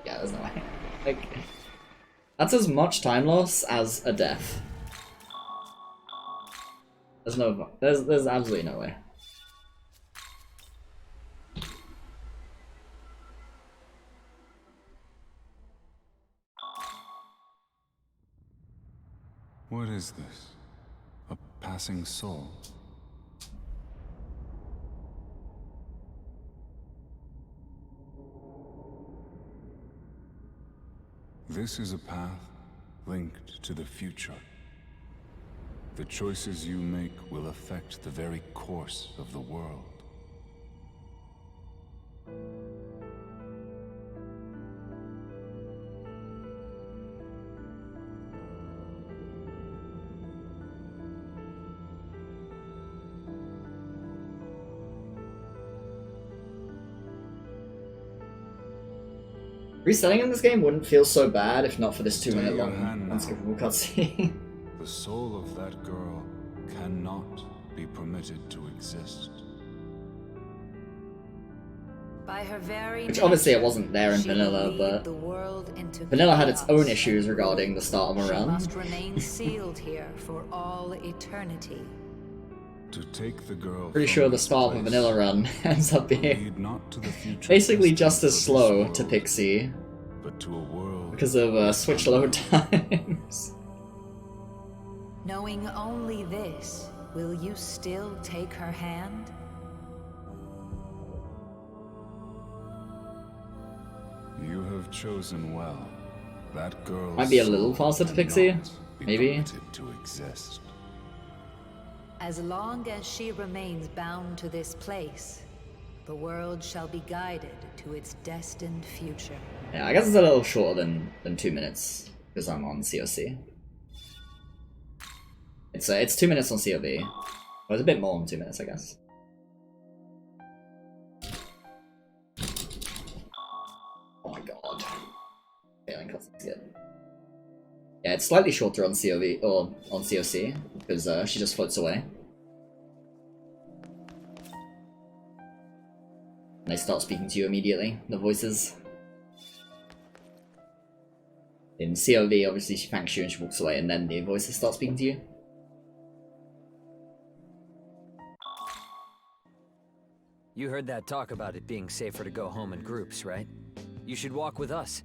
Yeah, there's no way. Like, that's as much time loss as a death. There's absolutely no way. What is this? A passing soul? This is a path linked to the future. The choices you make will affect the very course of the world. Resetting in this game wouldn't feel so bad if not for this 2-minute long unskippable cutscene. The soul of that girl cannot be permitted to exist. By her very Which obviously it wasn't there in vanilla, but vanilla had its own issues regarding the start of a run. She must remain sealed here for all eternity. To take the girl Pretty sure the start of a vanilla run ends up being basically just as slow to Pixie, but to a world because of switch load times. Knowing only this, will you still take her hand? You have chosen well. That girl Might be a little faster to Pixie, maybe. To exist. As long as she remains bound to this place, the world shall be guided to its destined future. Yeah, I guess it's a little shorter than 2 minutes because I'm on CoC. It's 2 minutes on COV. Well, it's a bit more than 2 minutes, I guess. Oh my god. Failing cutscenes good. Yeah, it's slightly shorter on COV or on CoC because she just floats away. And they start speaking to you immediately. The voices. In COV, obviously she thanks you and she walks away, and then the voices start speaking to you. You heard that talk about it being safer to go home in groups, right? You should walk with us.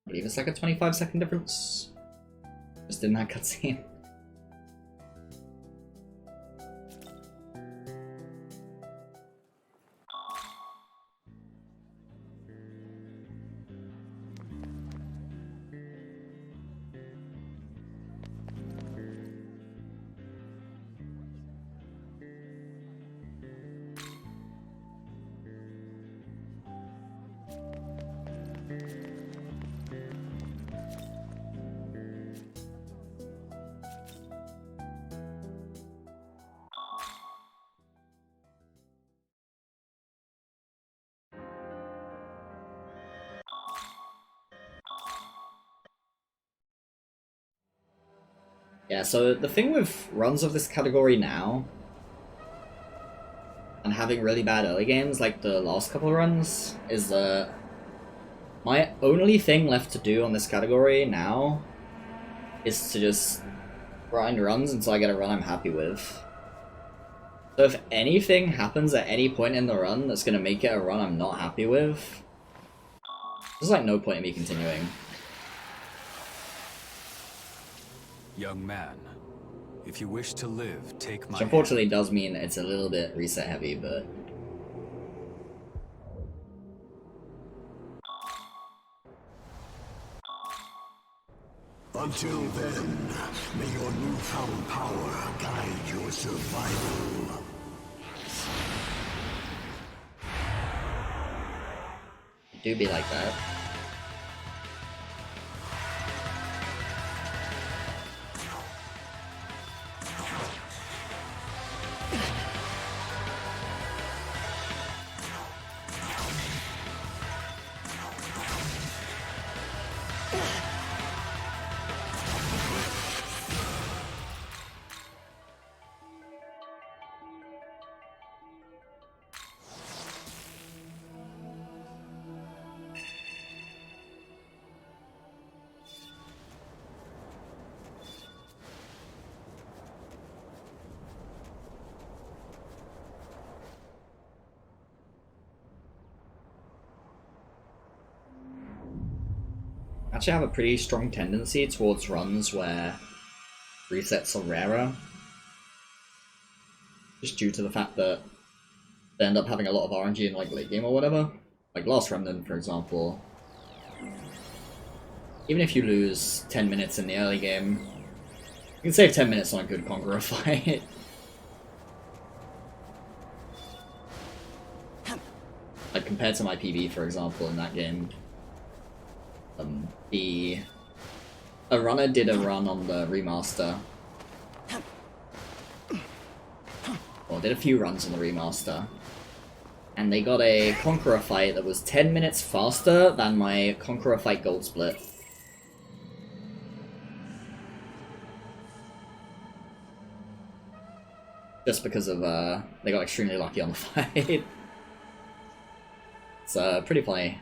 I believe it's like a 25-second difference. Just in that cutscene. Yeah, so the thing with runs of this category now, and having really bad early games like the last couple of runs, is that my only thing left to do on this category now is to just grind runs until I get a run I'm happy with. So if anything happens at any point in the run that's going to make it a run I'm not happy with, there's like no point in me continuing. Young man, if you wish to live, take my Which unfortunately does mean it's a little bit reset heavy, but... Until then, may your newfound power guide your survival. Do be like that. actually have a pretty strong tendency towards runs where resets are rarer. Just due to the fact that they end up having a lot of RNG in like late game or whatever. Like Last Remnant, for example. Even if you lose 10 minutes in the early game, you can save 10 minutes on a good Conqueror fight. Like compared to my PB, for example, in that game, a runner did a run on the remaster, or did a few runs on the remaster, and they got a Conqueror fight that was 10 minutes faster than my Conqueror fight gold split. Just because of, they got extremely lucky on the fight. It's pretty funny.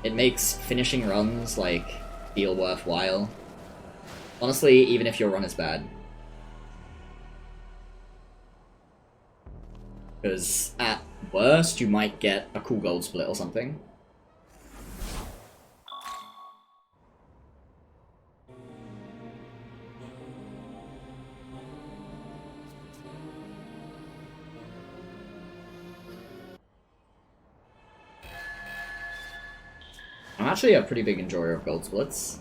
It makes finishing runs, like, feel worthwhile. Honestly, even if your run is bad. Because at worst, you might get a cool gold split or something. I'm actually a pretty big enjoyer of gold splits.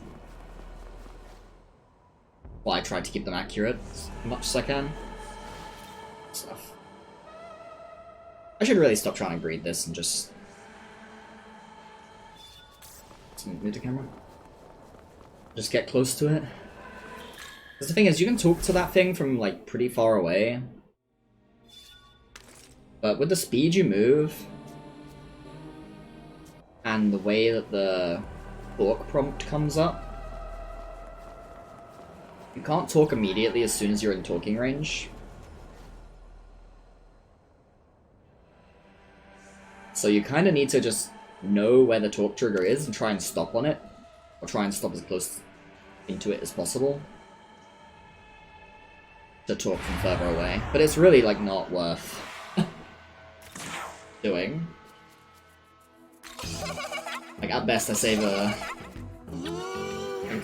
Well, I try to keep them accurate as much as I can. Stuff. I should really stop trying to breed this and just move the camera. Just get close to it. Because the thing is, you can talk to that thing from like pretty far away, but with the speed you move and the way that the talk prompt comes up, you can't talk immediately as soon as you're in talking range. So you kind of need to just know where the talk trigger is and try and stop on it, or try and stop as close into it as possible to talk from further away. But it's really like not worth doing. Like at best I save a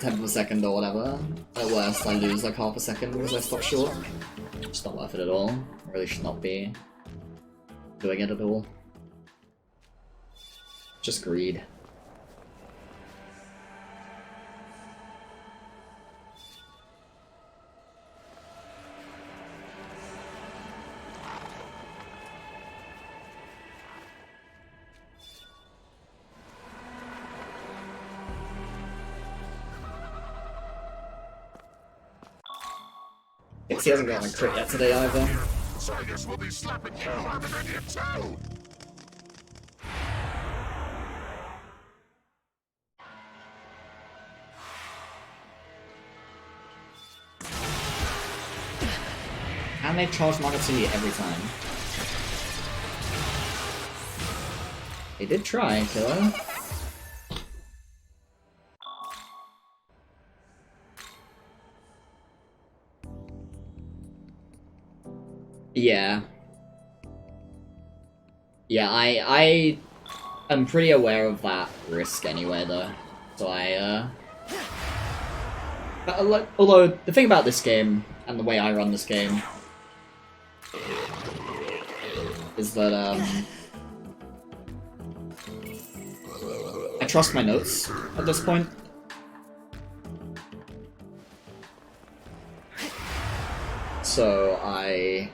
tenth of a second or whatever. At worst I lose like half a second because I stop short. It's not worth it at all. I really should not be doing it at all. Just greed. He hasn't gotten a crit yet today either. So I guess we'll be slapping you on the idiot too. And they charge Monogatari every time. They did try, killer. Yeah. Yeah, I am pretty aware of that risk anyway, though. So although, the thing about this game, and the way I run this game, is that, I trust my notes at this point. So I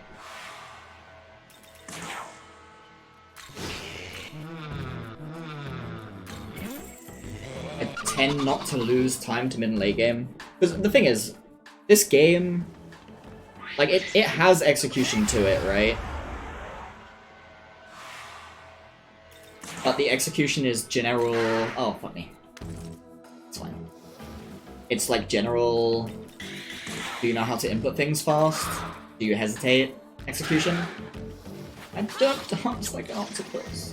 tend not to lose time to mid and late game. Because the thing is, this game, like, it has execution to it, right? But the execution is general... Oh, fuck me. It's fine. It's like general... Do you know how to input things fast? Do you hesitate? Execution? I don't dance like an octopus.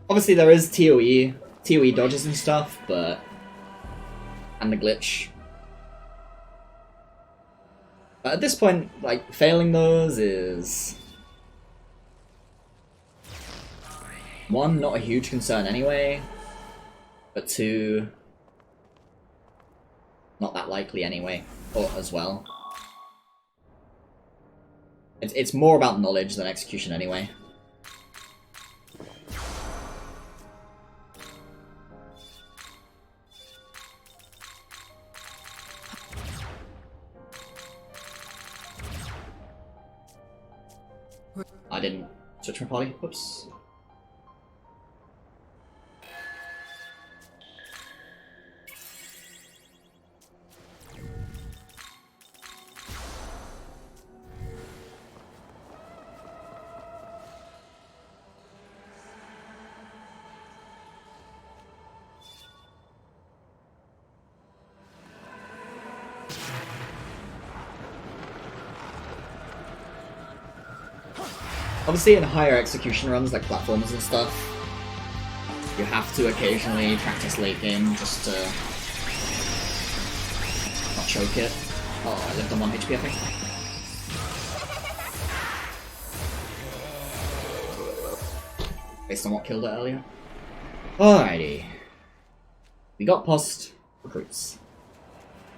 Obviously there is TOE dodges and stuff, but and the glitch. But at this point, like, failing those is... 1, not a huge concern anyway, but 2, not that likely anyway, or as well. It's more about knowledge than execution anyway. I didn't switch my party. Whoops. Obviously in higher execution runs, like platforms and stuff, you have to occasionally practice late game just to not choke it. Oh, I lived on 1 HP, I think. Based on what killed it earlier. Alrighty. We got past recruits.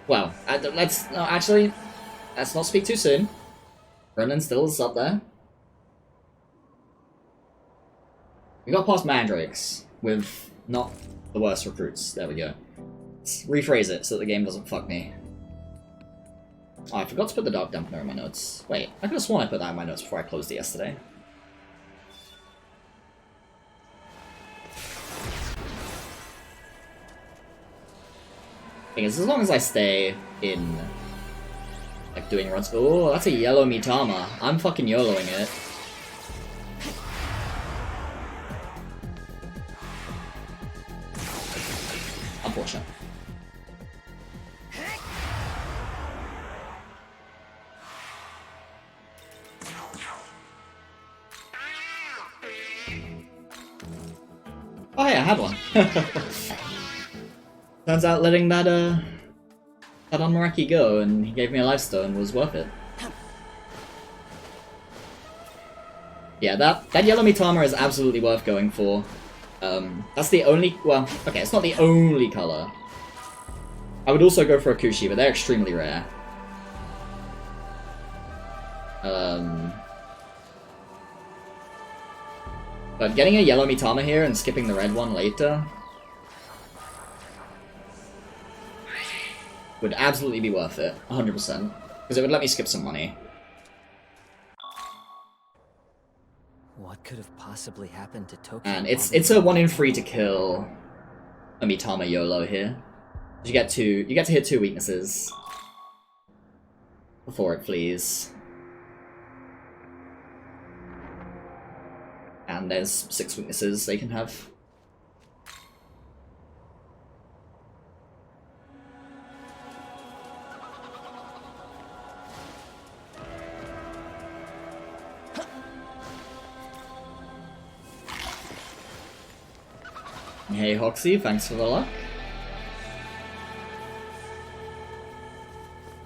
Well, let's not speak too soon. Ronan still is up there. We got past mandrakes with not the worst recruits. There we go. Let's rephrase it so that the game doesn't fuck me. Oh, I forgot to put the dark dampener in my notes. Wait, I could have sworn I put that in my notes before I closed it yesterday. Thing is, as long as I stay in, like, doing runs. Oh, that's a yellow Mitama. I'm fucking YOLOing it. Unfortunate. Oh hey, I had one. Turns out letting that Unmaraki go and he gave me a lifestone was worth it. Yeah, that yellow Mitama is absolutely worth going for. That's the only, well, okay, it's not the only color. I would also go for a Kushi, but they're extremely rare. But getting a yellow Mitama here and skipping the red one later would absolutely be worth it, 100%, because it would let me skip some money. What could have possibly happened to Tokyo? And it's a 1 in 3 to kill a Mitama YOLO here. You get to hit 2 weaknesses before it flees. And there's 6 weaknesses they can have. Hey Hoxie, thanks for the luck.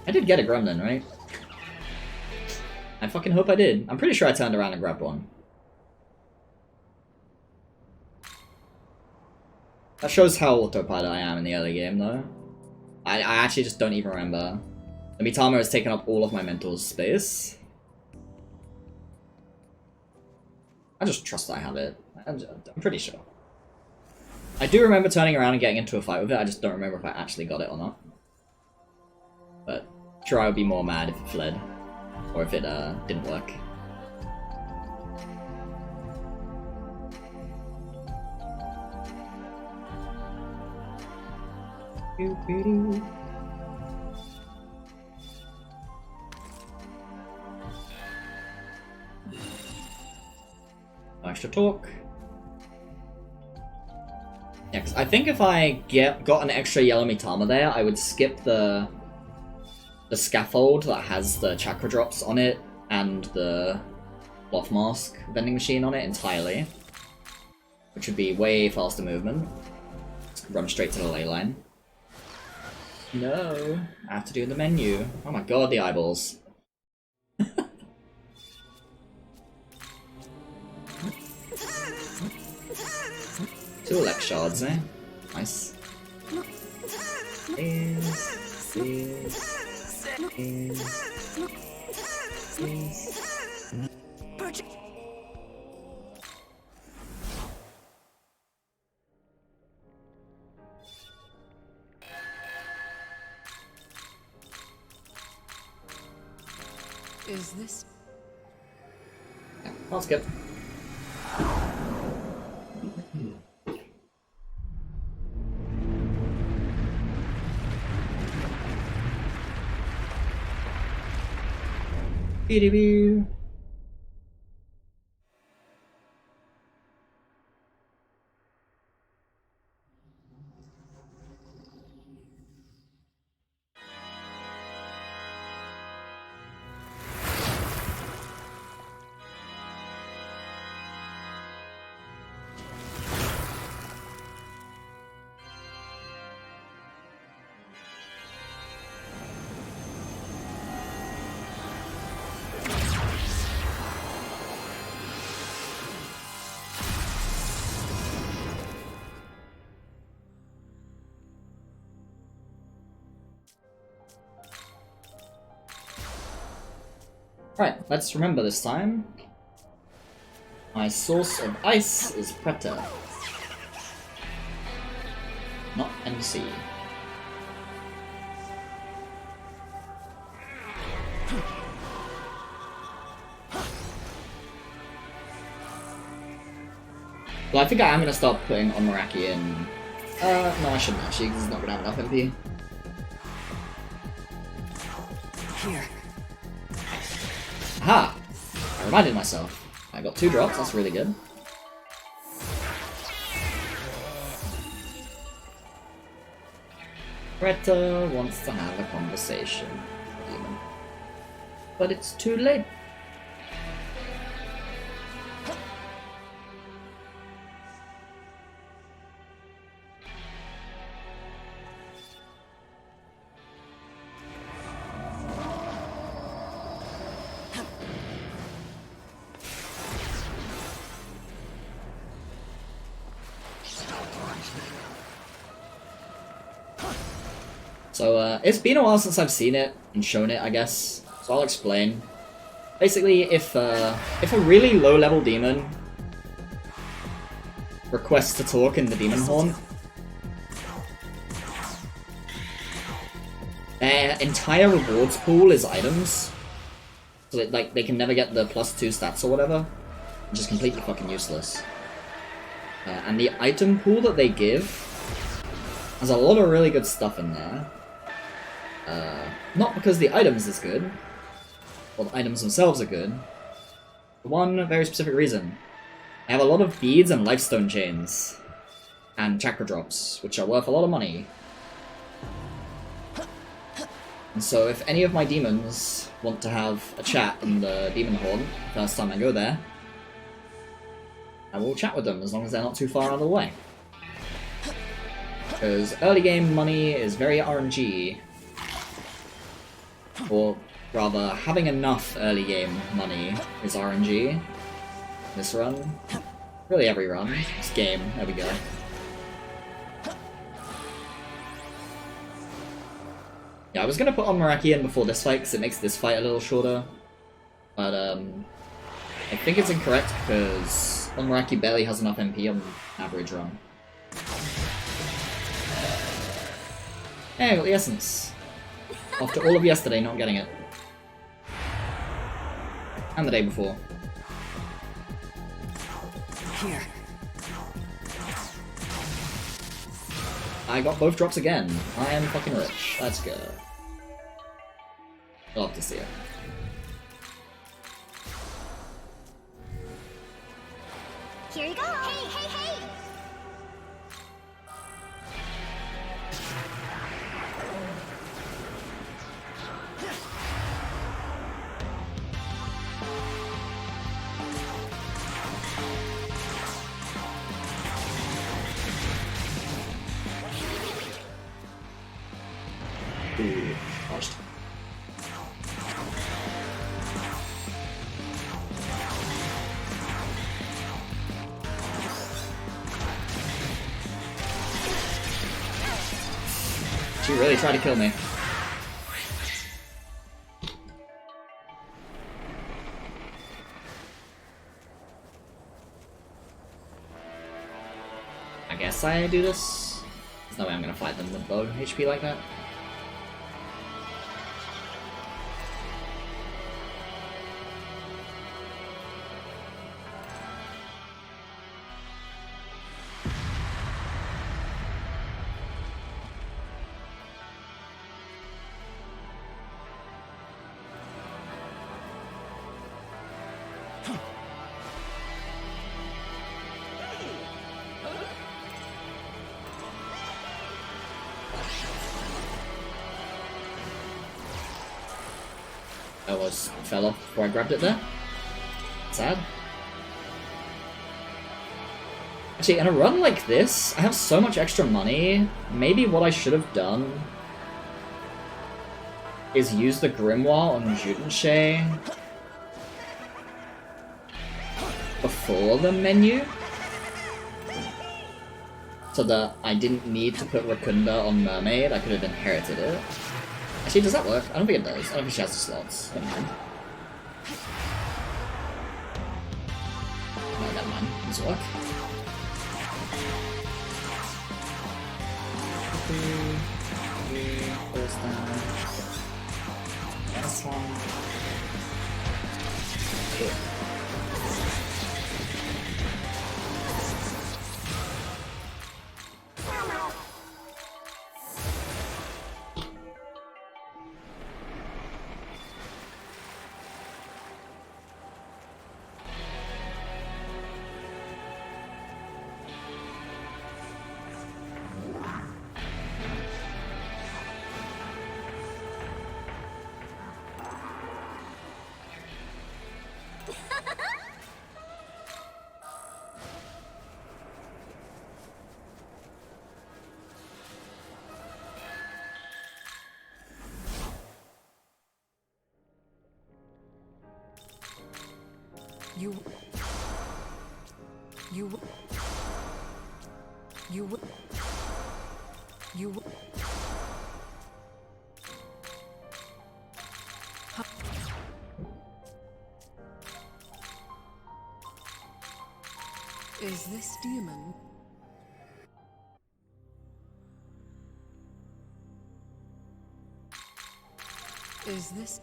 I did get a gremlin, right? I fucking hope I did. I'm pretty sure I turned around and grabbed one. That shows how autopilot I am in the early game, though. I actually just don't even remember. The Mitama has taken up all of my mental space. I just trust I have it. I'm pretty sure. I do remember turning around and getting into a fight with it, I just don't remember if I actually got it or not. But sure, I would be more mad if it fled. Or if it didn't work. Extra talk. Yeah, because I think if I got an extra yellow Mitama there, I would skip the scaffold that has the chakra drops on it and the cloth mask vending machine on it entirely, which would be way faster movement. Run straight to the ley line. No, I have to do the menu. Oh my god, the eyeballs. 2 elect shards, eh? Nice. Is this... Yeah, I'll skip. Beep. Right, let's remember this time. My source of ice is Preta, not MC. Well, I think I am going to start putting on Meraki in... no, I shouldn't actually, because he's not going to have enough MP. Here. Aha! I reminded myself. I got 2 drops, that's really good. Greta wants to have a conversation, demon. But it's too late. So, it's been a while since I've seen it and shown it, I guess. So I'll explain. Basically, if a really low-level demon requests to talk in the Demon Horn, their entire rewards pool is items. So that, like, they can never get the +2 stats or whatever, which is completely fucking useless. And the item pool that they give has a lot of really good stuff in there. Not because the items is good, or the items themselves are good, for one very specific reason. I have a lot of beads and lifestone chains, and chakra drops, which are worth a lot of money. And so if any of my demons want to have a chat in the Demon Horn the first time I go there, I will chat with them as long as they're not too far out of the way. Because early game money is very RNG. Or rather, having enough early game money is RNG. This run. Really every run. This game. There we go. Yeah, I was gonna put on Meraki in before this fight because it makes this fight a little shorter. But I think it's incorrect because Meraki barely has enough MP on average run. Hey, I got the essence. After all of yesterday not getting it. And the day before. Here. I got both drops again. I am fucking rich. Let's go. Love to see it. Here you go! Hey, hey, hey! She really tried to kill me. I guess I do this. There's no way I'm gonna fight them with low HP like that. Fell off before I grabbed it there. Sad. Actually, in a run like this, I have so much extra money. Maybe what I should have done is use the Grimoire on Judenche before the menu, so that I didn't need to put Rakunda on Mermaid. I could have inherited it. Actually, does that work? I don't think it does. I don't think she has the slots. Never mind. No, never mind. Does it work? First down. Last one. Okay. Is this demon? Is this?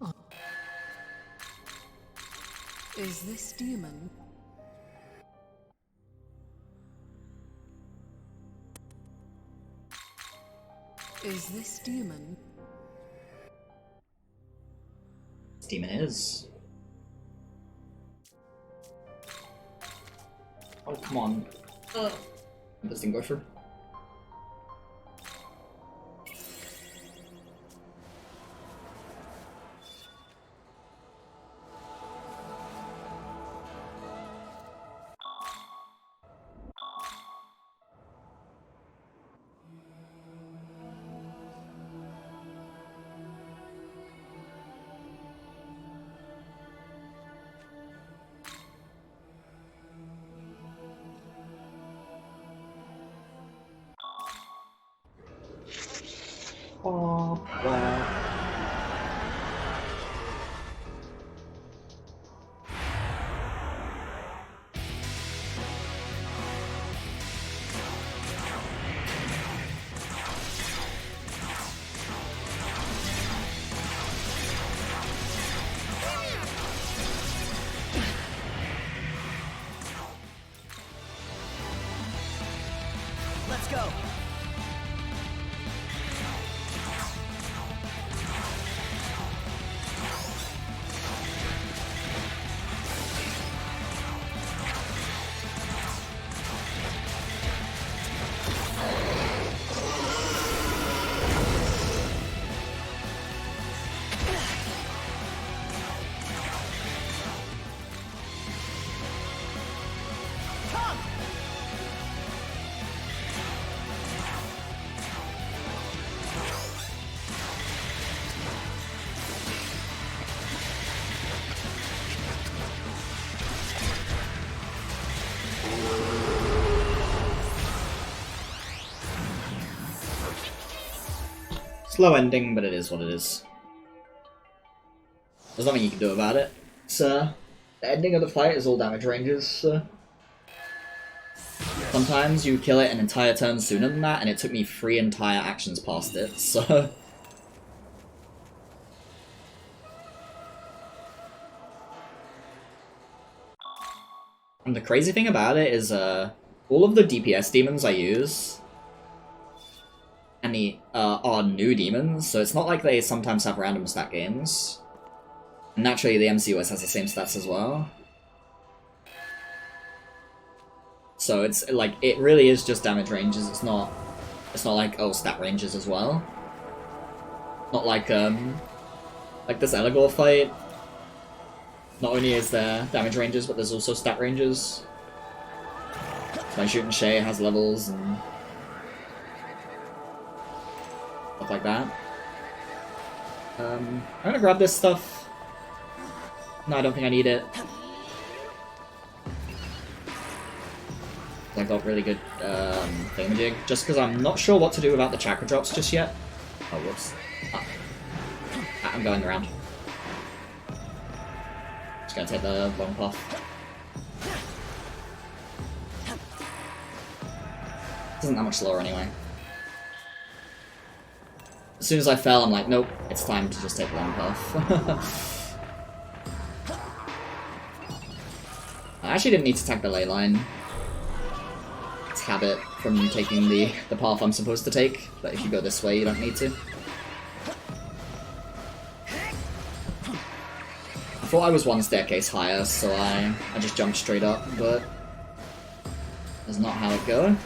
Oh. Is this demon? Is this demon? This demon is. Oh, come on. This didn't go through. Let's go! Slow ending, but it is what it is. There's nothing you can do about it. So, the ending of the fight is all damage ranges, so... Sometimes you kill it an entire turn sooner than that, and it took me 3 entire actions past it, so... And the crazy thing about it is, all of the DPS demons I use and are new demons, so it's not like they sometimes have random stat gains. And naturally, the MCOS has the same stats as well. So it's like, it really is just damage ranges, it's not like, oh, stat ranges as well. Not like this Eligor fight. Not only is there damage ranges, but there's also stat ranges. So my Shooting Shay has levels and stuff like that. I'm gonna grab this stuff. No, I don't think I need it. I got really good thingamajig, just because I'm not sure what to do about the chakra drops just yet. Oh, whoops. Ah. I'm going around. Just gonna take the long path. Isn't that much slower anyway. As soon as I fell, I'm like, nope, it's time to just take the long path. I actually didn't need to tag the ley line. It's habit from taking the path I'm supposed to take, but if you go this way, you don't need to. I thought I was one staircase higher, so I just jumped straight up, but that's not how it goes.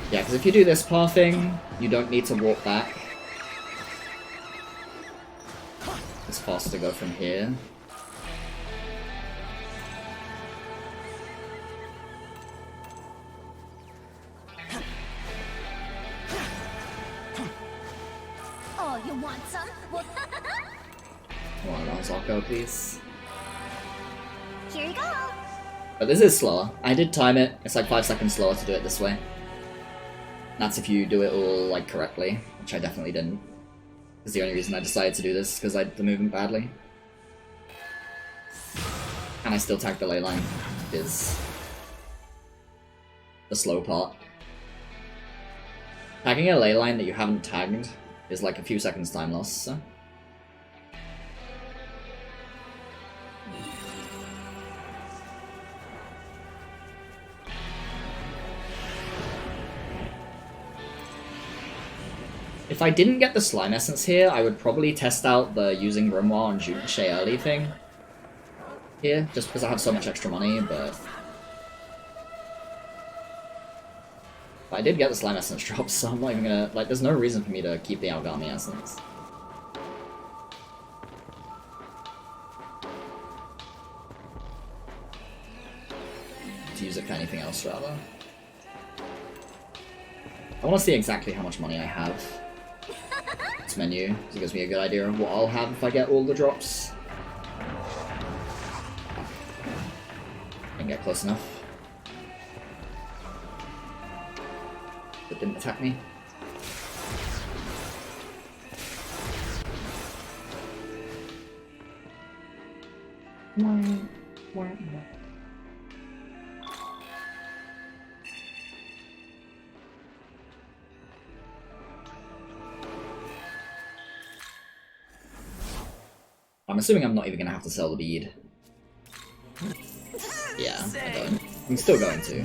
Yeah, because if you do this pathing, you don't need to walk back. It's faster to go from here. Oh, you want some? Come on, Ronzalko, please. Here you go. But this is slower. I did time it. It's like 5 seconds slower to do it this way. That's if you do it all, like, correctly, which I definitely didn't. Is the only reason I decided to do this, because I did the movement badly. And I still tagged the ley line, is the slow part. Tagging a ley line that you haven't tagged is like a few seconds time loss, so... If I didn't get the slime essence here, I would probably test out the using Grimoire and Shooting Shay early thing here, just because I have so much extra money, but I did get the slime essence drop, so I'm not even gonna, like, there's no reason for me to keep the Algami essence. To use it for anything else, rather. I want to see exactly how much money I have. This menu, so it gives me a good idea of what I'll have if I get all the drops. Didn't get close enough. It didn't attack me. I'm assuming I'm not even gonna have to sell the bead. Yeah, I don't. I'm still going to.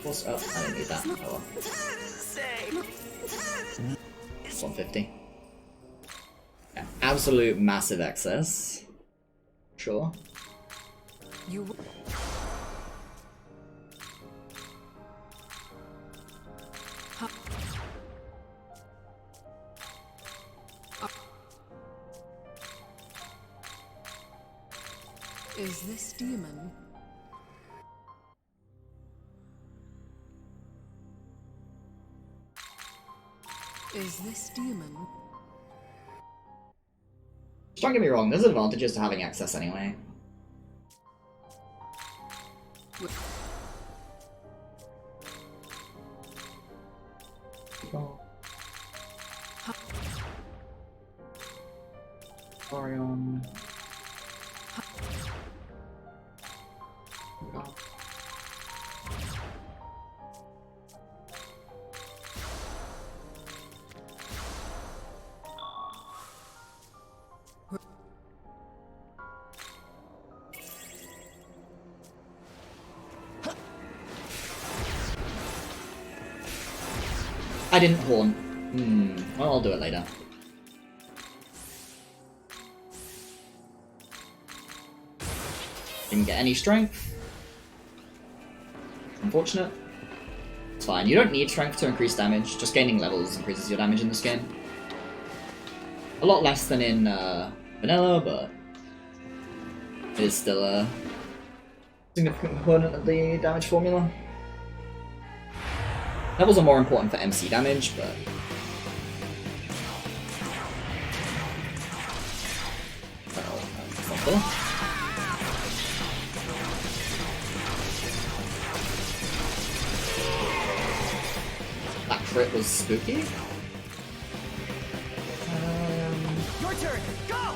What's up? I don't need that. Oh well. It's 150. Yeah, absolute massive excess. Sure. You. Is this demon? Is this demon? Don't get me wrong, there's advantages to having access anyway. go. Orion. Go. I didn't horn. Well, I'll do it later. Didn't get any strength. Unfortunate. It's fine. You don't need strength to increase damage. Just gaining levels increases your damage in this game. A lot less than in vanilla, but it is still a significant component of the damage formula. Levels are more important for MC damage, but that's not cool. That crit was spooky. Your turn. Go.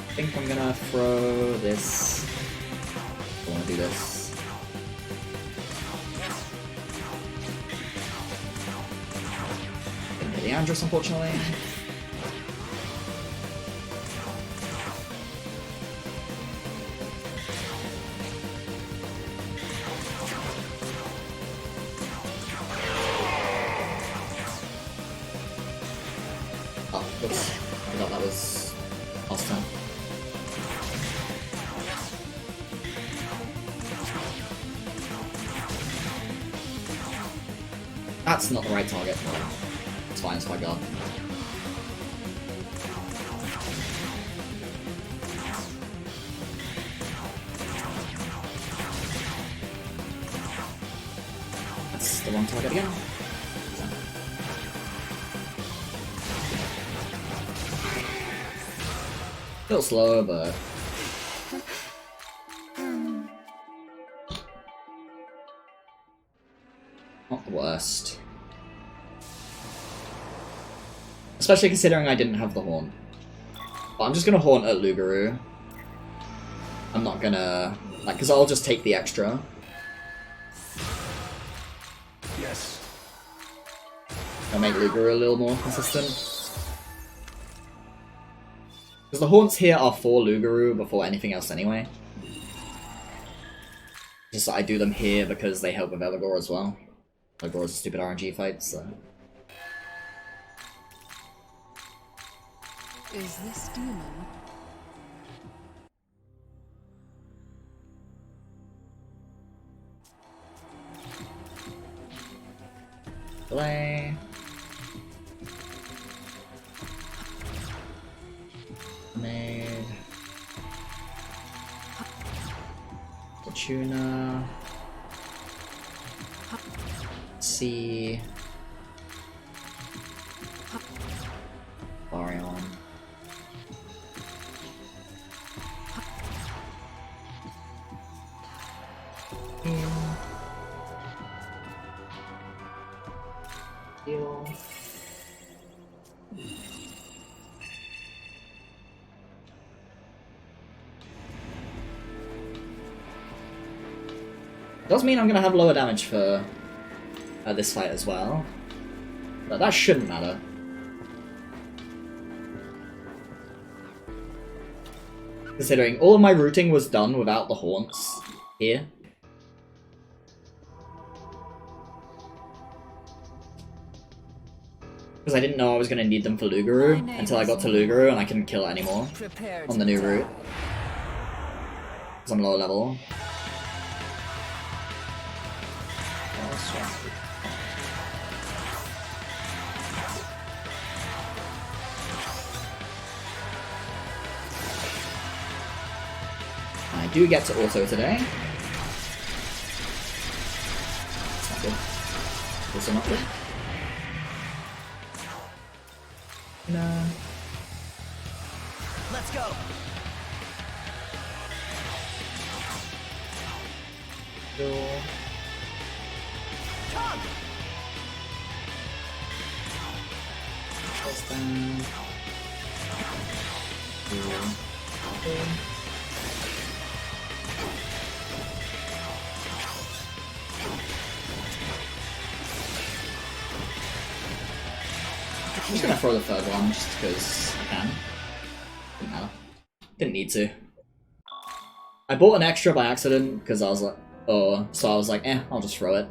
I think I'm gonna throw this. I want to do this. Didn't hit the Andrus, unfortunately. Oh, whoops. I thought that was last time. That's not the right target. No. It's fine, it's my god. That's the wrong target again. A little slower, but not the worst. Especially considering I didn't have the horn. But I'm just gonna haunt at Lugaru. I'm not gonna... like, because I'll just take the extra. Yes. I'll make Lugaru a little more consistent. Because the haunts here are for Lugaru before anything else anyway. Just that I do them here because they help with Elagor as well. Elagor's a stupid RNG fight, so... Is this demon? Delay. Made. Fortuna. C. Orion. Heal. Does mean I'm gonna have lower damage for this fight as well, but that shouldn't matter. Considering all of my routing was done without the haunts here. Because I didn't know I was going to need them for Lugaru until I got to Lugaru and I couldn't kill it anymore on the new route. Because I'm lower level. I do get to auto today. That's not good. Also not good. No. Let's go. Cool. Come! I'm just gonna throw the third one just because I can. Didn't matter. Didn't need to. I bought an extra by accident because I was like, oh, so I was like, I'll just throw it.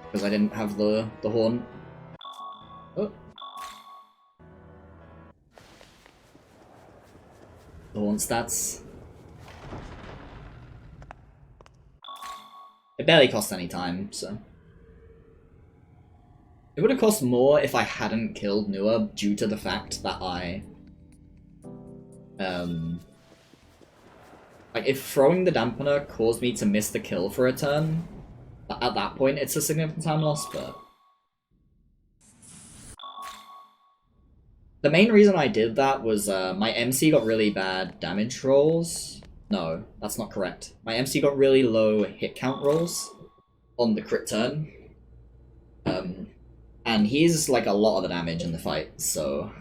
Because I didn't have the horn. Oh. The horn stats. It barely cost any time, so. It would have cost more if I hadn't killed Nua due to the fact that I... like, if throwing the dampener caused me to miss the kill for a turn, at that point it's a significant time loss, but... The main reason I did that was my MC got really bad damage rolls. No, that's not correct. My MC got really low hit count rolls on the crit turn. And he's like a lot of the damage in the fight, so...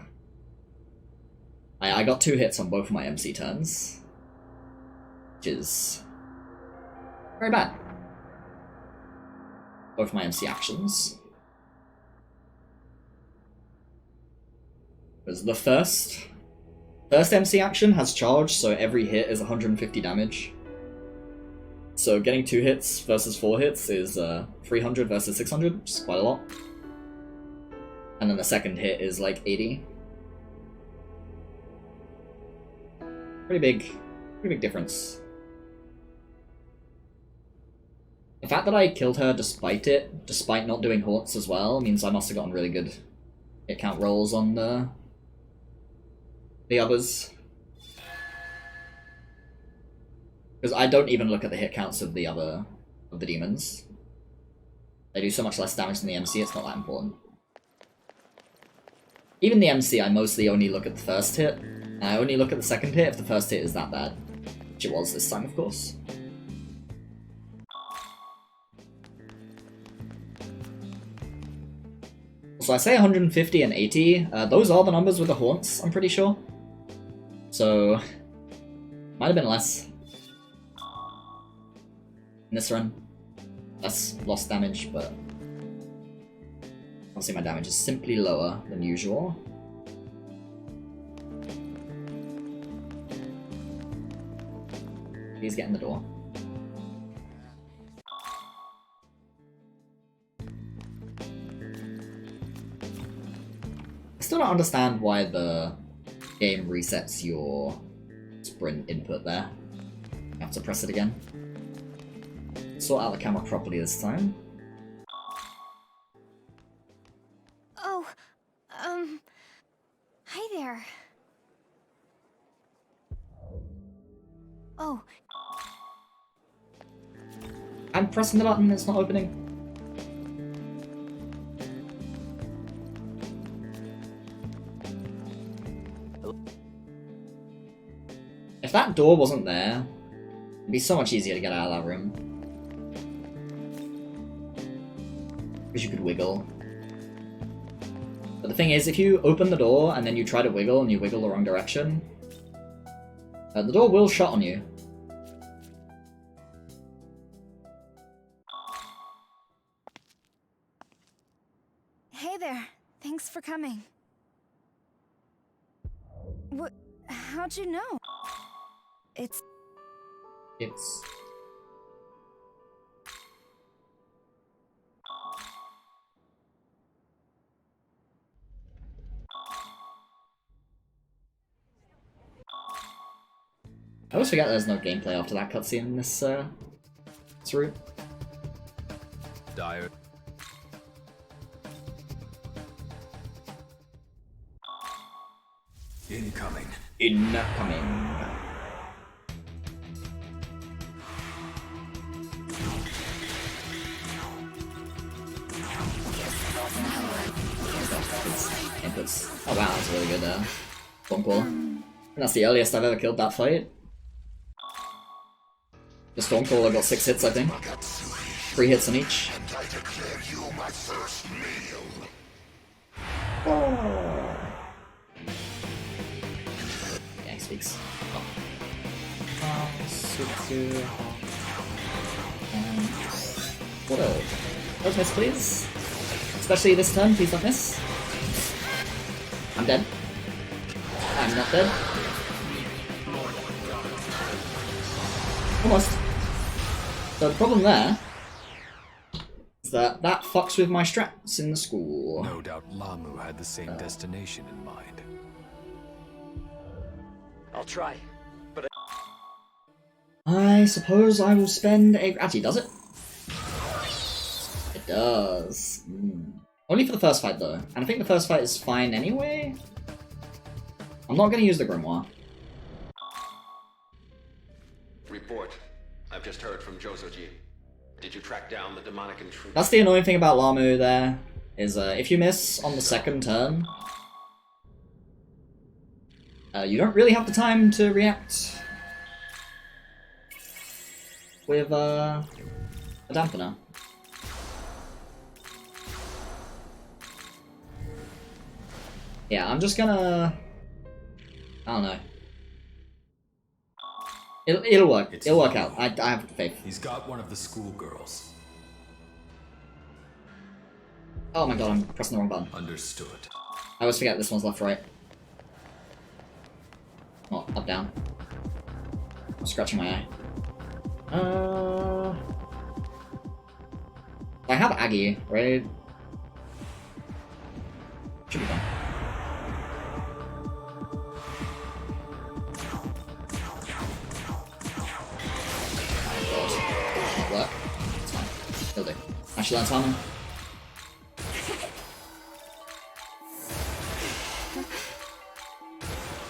I got 2 hits on both of my MC turns. Which is... very bad. Both my MC actions. Because the first MC action has charge, so every hit is 150 damage. So getting 2 hits versus 4 hits is 300 versus 600, which is quite a lot. And then the second hit is like 80. Pretty big difference. The fact that I killed her despite not doing haunts as well, means I must have gotten really good hit count rolls on the others. Because I don't even look at the hit counts of the demons. They do so much less damage than the MC, it's not that important. Even the MC, I mostly only look at the first hit, and I only look at the second hit if the first hit is that bad. Which it was this time, of course. So I say 150 and 80, those are the numbers with the haunts, I'm pretty sure. So, might have been less. In this run. Less lost damage, but... obviously my damage is simply lower than usual. Please get in the door. I still don't understand why the game resets your sprint input there. You have to press it again. Sort out the camera properly this time. Oh, hi there. Oh. I'm pressing the button, it's not opening. If that door wasn't there, it'd be so much easier to get out of that room. Because you could wiggle. But the thing is, if you open the door and then you try to wiggle and you wiggle the wrong direction, the door will shut on you. Hey there. Thanks for coming. How'd you know? It's... I always forget there's no gameplay after that cutscene in this route. Dire. Incoming. Incoming. Inputs. Oh wow, that's a really good phone call. And that's the earliest I've ever killed that fight. The Stormcaller got 6 hits, I think. 3 hits on each. And I declare you my first meal. Yeah, he speaks. Oh. What a... Don't miss, please. Especially this turn, please don't miss. I'm dead. I'm not dead. Almost. So the problem there is that that fucks with my strats in the school. No doubt Lamu had the same destination in mind. I'll try. I suppose I will spend a... Actually, does it? It does. Only for the first fight, though. And I think the first fight is fine anyway. I'm not going to use the Grimoire. Report. I've just heard from Josoji. Did you track down the demonic intruder? That's the annoying thing about Lamu there, is if you miss on the second turn, you don't really have the time to react with a dampener. Yeah, I'm just gonna... I don't know. It'll work. It'll work out. I have faith. He's got one of the schoolgirls. Oh my god, I'm pressing the wrong button. Understood. I always forget this one's left, right. Oh, up, down. I'm scratching my eye. I have Aggie, right? Should be fine. Work. It's fine. It'll do. Actually, that's on.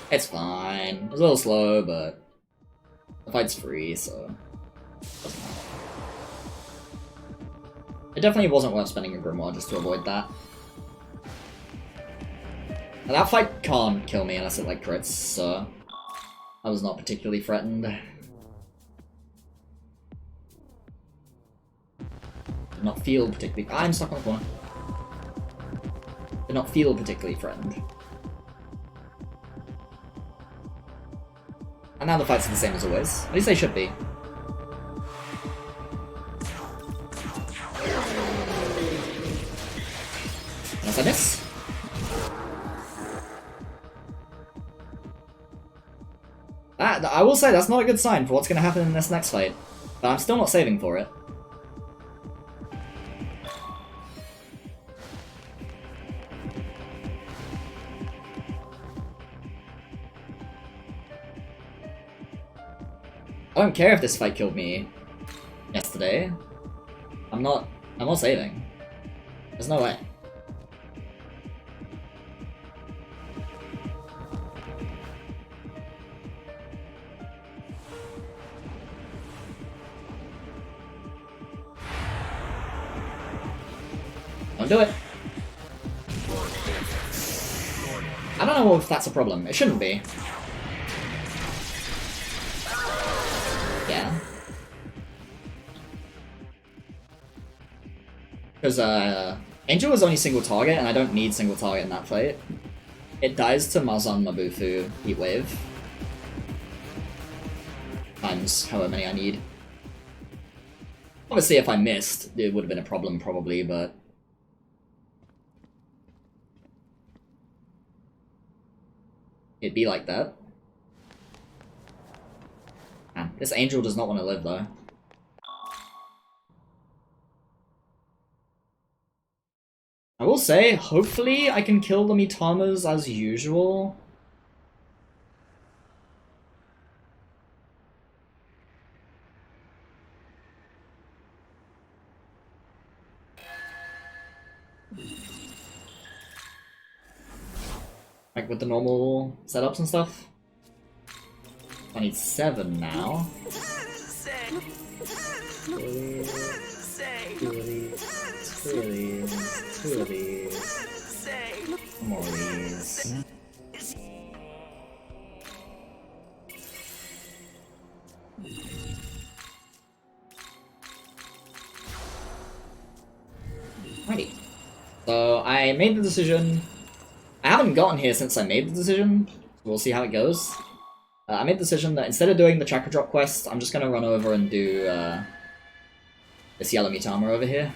It's fine. It's a little slow, but the fight's free, so doesn't matter. It definitely wasn't worth spending a Grimoire just to avoid that. And that fight can't kill me unless it like crits, so I was not particularly threatened. Did not feel particularly... I'm stuck on the corner. Did not feel particularly threatened. And now the fights are the same as always. At least they should be. Unless I miss. I will say that's not a good sign for what's going to happen in this next fight. But I'm still not saving for it. I don't care if this fight killed me yesterday. I'm not saving. There's no way. Don't do it. I don't know if that's a problem. It shouldn't be. Yeah. Because Angel is only single target, and I don't need single target in that fight. It dies to Mazan Mabufu Heat Wave. Times however many I need. Obviously, if I missed, it would have been a problem probably, but... it'd be like that. Man, this Angel does not want to live, though. I will say, hopefully I can kill the Mitamas as usual. Like with the normal setups and stuff. I need 7 now. Two of these. More of these. So I made the decision. I haven't gotten here since I made the decision. We'll see how it goes. I made the decision that instead of doing the tracker drop quest, I'm just gonna run over and do this yellow Mitama over here.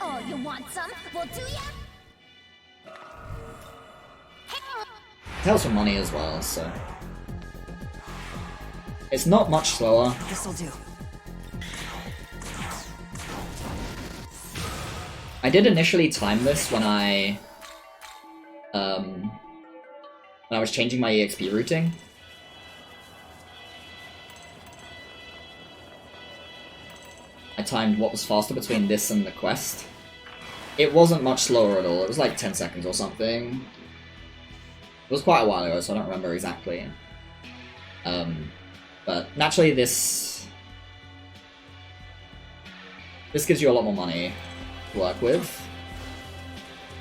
Oh, you want some? Well, do ya? It helps with money as well, so it's not much slower. This'll do. I did initially time this when I was changing my EXP routing. I timed what was faster between this and the quest. It wasn't much slower at all. It was like 10 seconds or something. It was quite a while ago, so I don't remember exactly. But naturally, this gives you a lot more money to work with,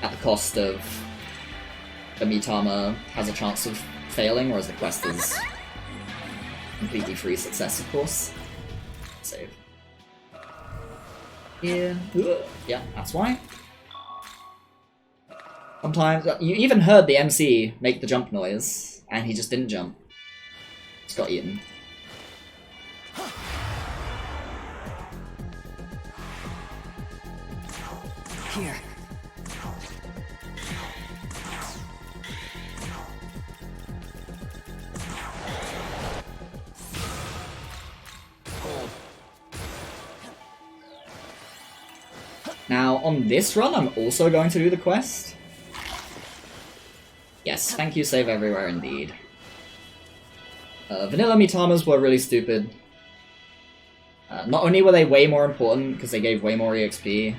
at the cost of the Mitama has a chance of failing, whereas the quest is completely free success, of course. Save. Yeah, yeah, that's why. Sometimes, you even heard the MC make the jump noise, and he just didn't jump. Just got eaten. Here. Now, on this run, I'm also going to do the quest. Yes, thank you, save everywhere indeed. Vanilla Mitamas were really stupid. Not only were they way more important, because they gave way more EXP,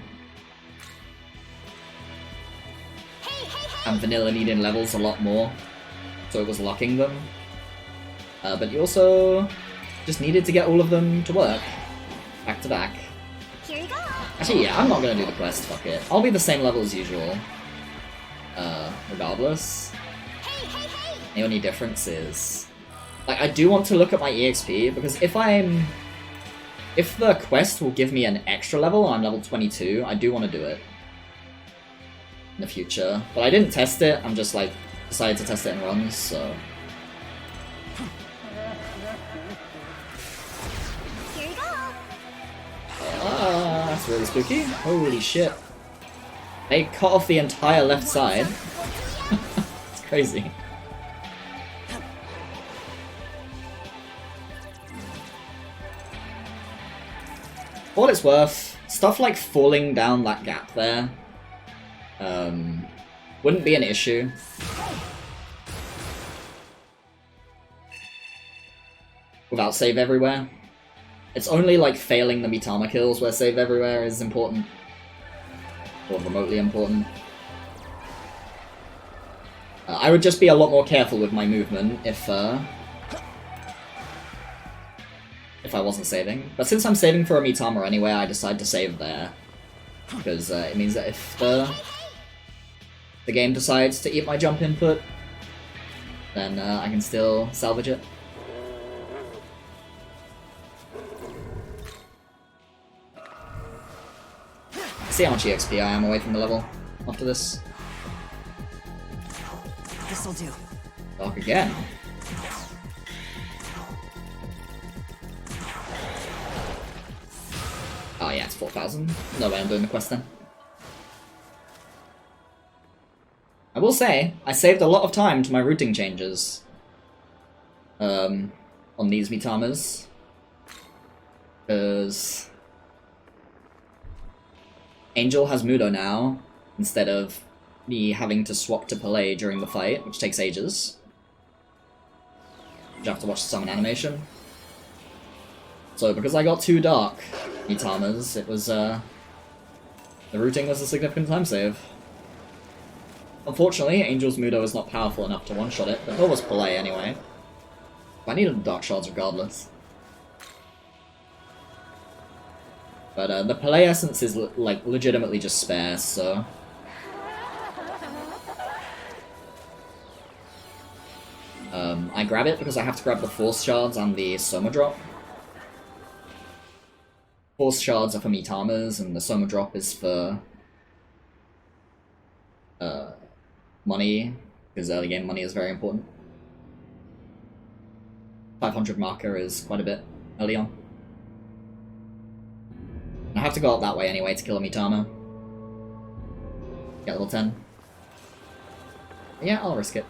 and vanilla needed levels a lot more, so it was locking them. But you also just needed to get all of them to work, back to back. Here you go. Actually, yeah, I'm not gonna do the quest, fuck it. I'll be the same level as usual. Regardless. The only difference is, like, I do want to look at my EXP, because if the quest will give me an extra level, I'm level 22, I do want to do it in the future. But I didn't test it, I'm just, like, decided to test it in runs, so... Here you go. Ah, that's really spooky. Holy shit. They cut off the entire left side. It's crazy. For what it's worth, stuff like falling down that gap there wouldn't be an issue. Without save everywhere. It's only like failing the Mitama kills where save everywhere is important. Or remotely important. I would just be a lot more careful with my movement if I wasn't saving. But since I'm saving for a Mitama anyway, I decide to save there. Because it means that if the game decides to eat my jump input, then I can still salvage it. See how much EXP I am away from the level after this. This'll do. Dark again. Oh yeah, it's 4,000. No way I'm doing the quest then. I will say, I saved a lot of time to my routing changes. On these Mitamas. Because... Angel has Mudo now, instead of me having to swap to Pelé during the fight, which takes ages. You have to watch the summon animation. So because I got 2 Dark Mitamas, it was, the routing was a significant time save. Unfortunately, Angel's Mudo is not powerful enough to one-shot it, but nor was Pelé anyway. I needed the Dark Shards regardless. But the Pelé essence is, like, legitimately just spare, so... I grab it because I have to grab the Force Shards and the Soma Drop. Force Shards are for Mitamas, and the Soma Drop is for money, because early game money is very important. 500 marker is quite a bit early on. I have to go up that way anyway to kill a Mitama. Get level 10. Yeah, I'll risk it.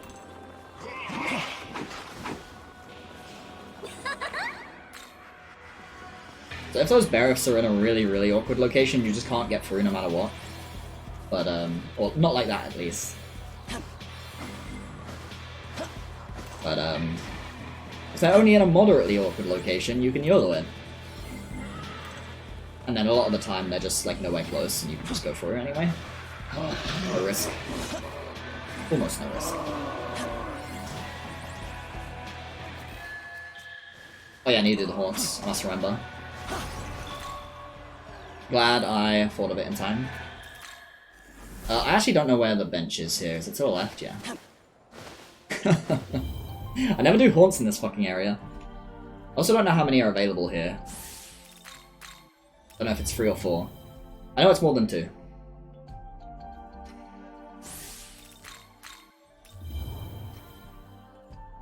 So if those Barrifs are in a really awkward location, you just can't get through no matter what. But, or not like that at least. But, if they're only in a moderately awkward location, you can YOLO it. And then a lot of the time they're just like nowhere close and you can just go through anyway. No risk. Almost no risk. Oh yeah, I needed the haunts, I must remember. Glad I thought of it in time. I actually don't know where the bench is here. Is it to the left? Yeah. I never do haunts in this fucking area. I also don't know how many are available here. I don't know if it's 3 or 4. I know it's more than 2.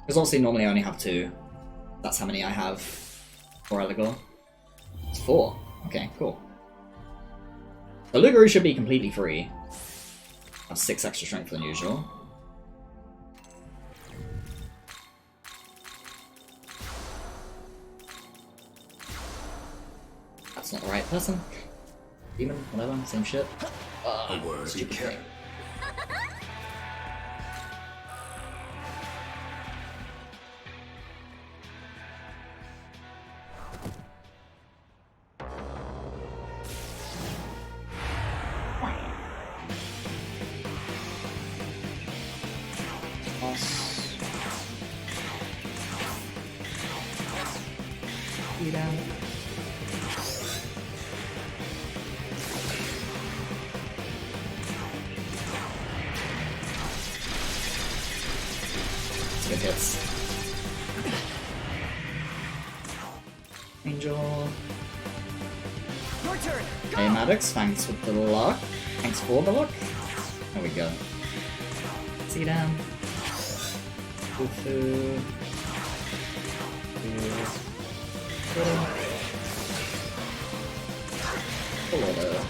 Because obviously normally I only have 2. That's how many I have for Eligor. It's 4. Okay, cool. The Lugaru should be completely free. Have 6 extra strength than usual. That's not the right person. Demon, whatever, same shit. Stupid thing. Good hits. Angel. Your turn. Go. Hey Maddox, thanks with the luck. Thanks for the luck. There we go. See you down. Fufu. Hello.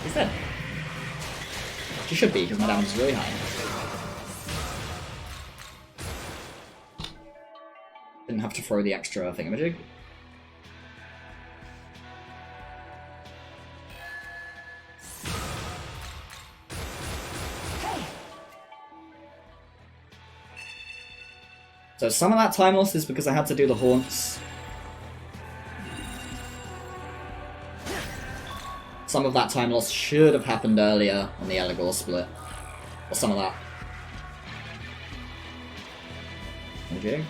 He's dead. She should be, because my damage is really high. Didn't have to throw the extra thingamajig. So some of that time loss is because I had to do the haunts. Some of that time loss should have happened earlier on the Eligor split. Or some of that. Okay.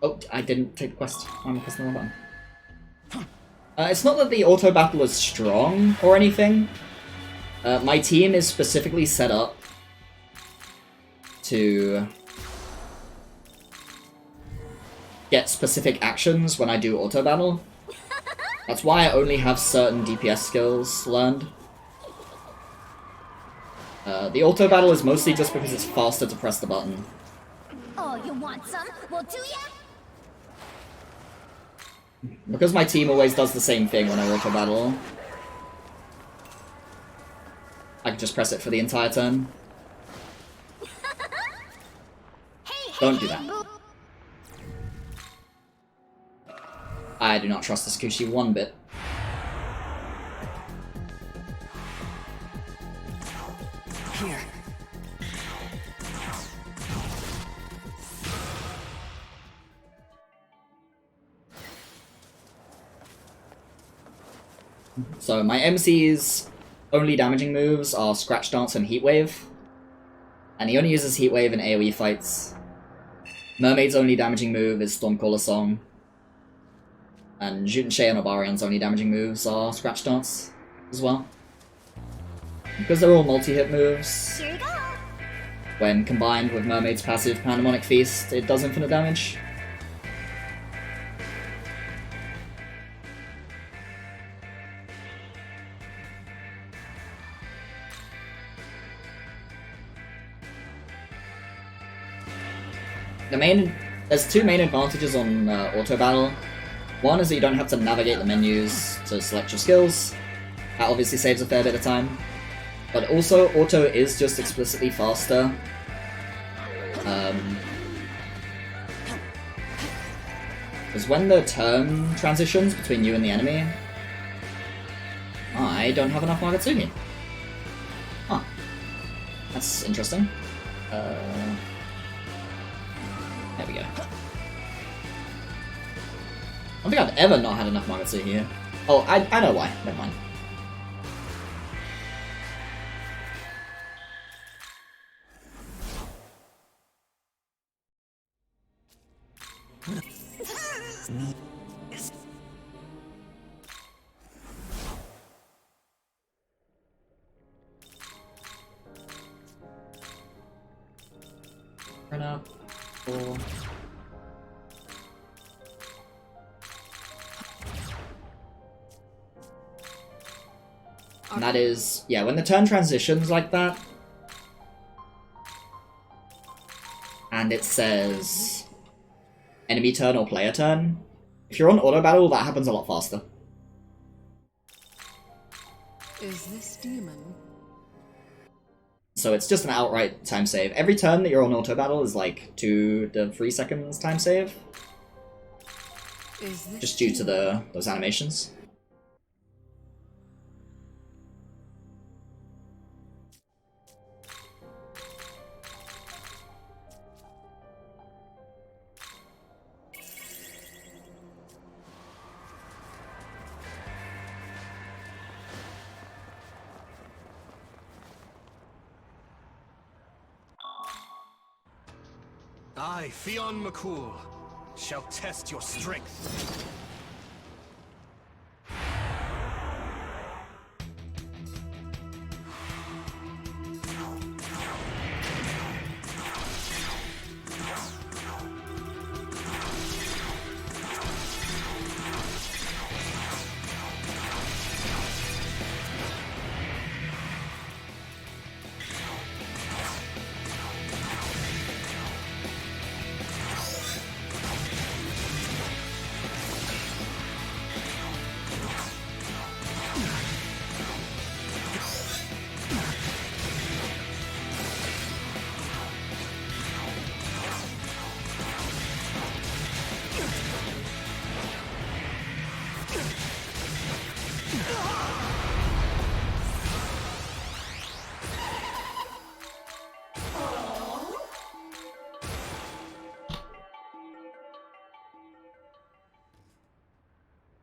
Oh, I didn't take the quest. I'm pressing the wrong button. It's not that the auto battle is strong or anything. My team is specifically set up to get specific actions when I do auto battle. That's why I only have certain DPS skills learned. The auto battle is mostly just because it's faster to press the button. Oh, you want some? Well, do ya? Because my team always does the same thing when I auto battle, I can just press it for the entire turn. Don't do that. I do not trust this Kushi one bit. Here. So my MC's only damaging moves are Scratch Dance and Heat Wave. And he only uses Heat Wave in AoE fights. Mermaid's only damaging move is Stormcaller Song. And Jutenshei and Obarion's only damaging moves are Scratch Dance as well. Because they're all multi-hit moves, Here you go. when combined with Mermaid's passive Pandemonic Feast, it does infinite damage. there's two main advantages on auto battle. One is that you don't have to navigate the menus to select your skills. That obviously saves a fair bit of time. But also, auto is just explicitly faster. Because when the turn transitions between you and the enemy, I don't have enough Magatsuki. Huh. That's interesting. There we go. I don't think I've ever not had enough Magatsuki here. Oh, I know why. Never mind. Run up. Cool. And that is, yeah, when the turn transitions like that, and it says enemy turn or player turn, if you're on auto battle, that happens a lot faster. Is this demon? So it's just an outright time save. Every turn that you're on auto battle is like 2 to 3 seconds time save. Is this just due to those animations. I, Fionn McCool, shall test your strength.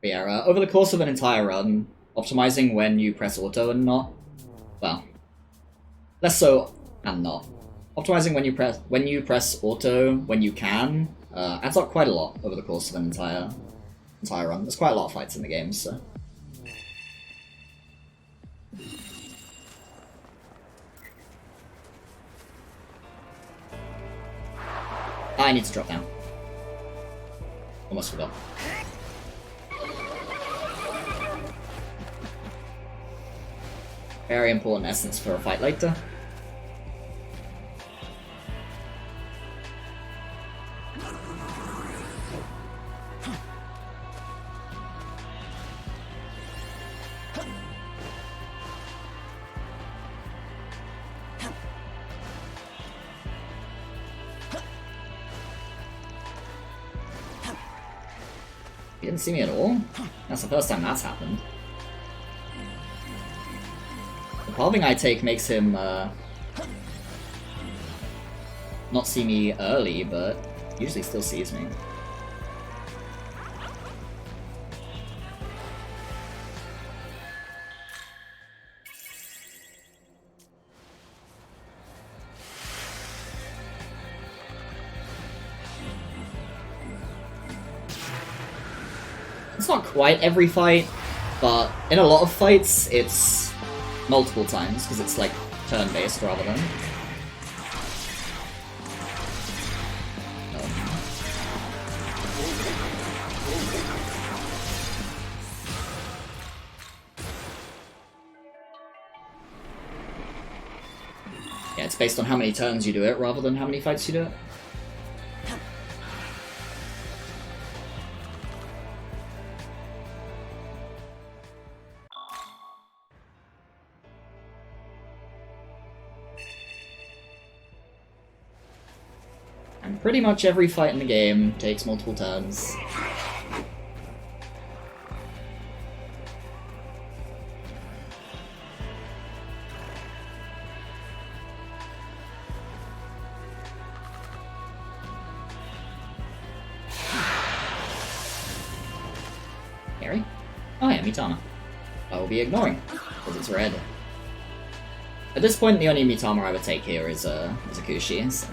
But yeah, over the course of an entire run, optimizing when you press auto and not, well, less so and not. Optimizing when you press auto when you can adds up quite a lot over the course of an entire run. There's quite a lot of fights in the game, so. I need to drop down. Almost forgot. Very important essence for a fight later. He didn't see me at all? That's the first time that's happened. The pathing I take makes him not see me early, but usually still sees me. It's not quite every fight, but in a lot of fights, it's multiple times, because it's like turn-based rather than... Yeah, it's based on how many turns you do it rather than how many fights you do it. And pretty much every fight in the game takes multiple turns. Harry? Oh yeah, Mitama. I will be ignoring, because it's red. At this point, the only Mitama I would take here is a Kushi. So.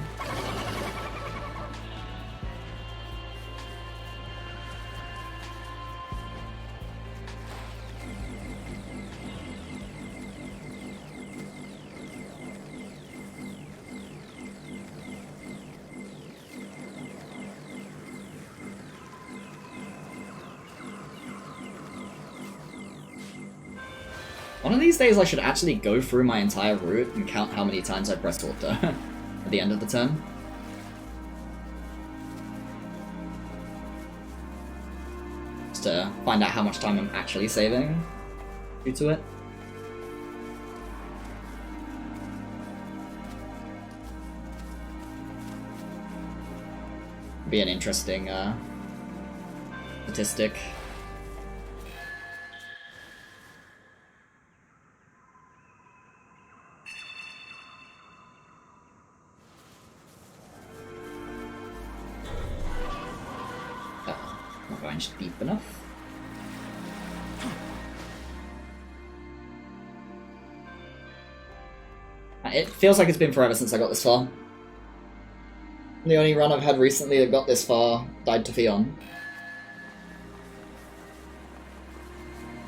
One of these days I should actually go through my entire route and count how many times I pressed auto at the end of the turn. Just to find out how much time I'm actually saving due to it. Be an interesting statistic. Deep enough. It feels like it's been forever since I got this far. The only run I've had recently that got this far died to Fion.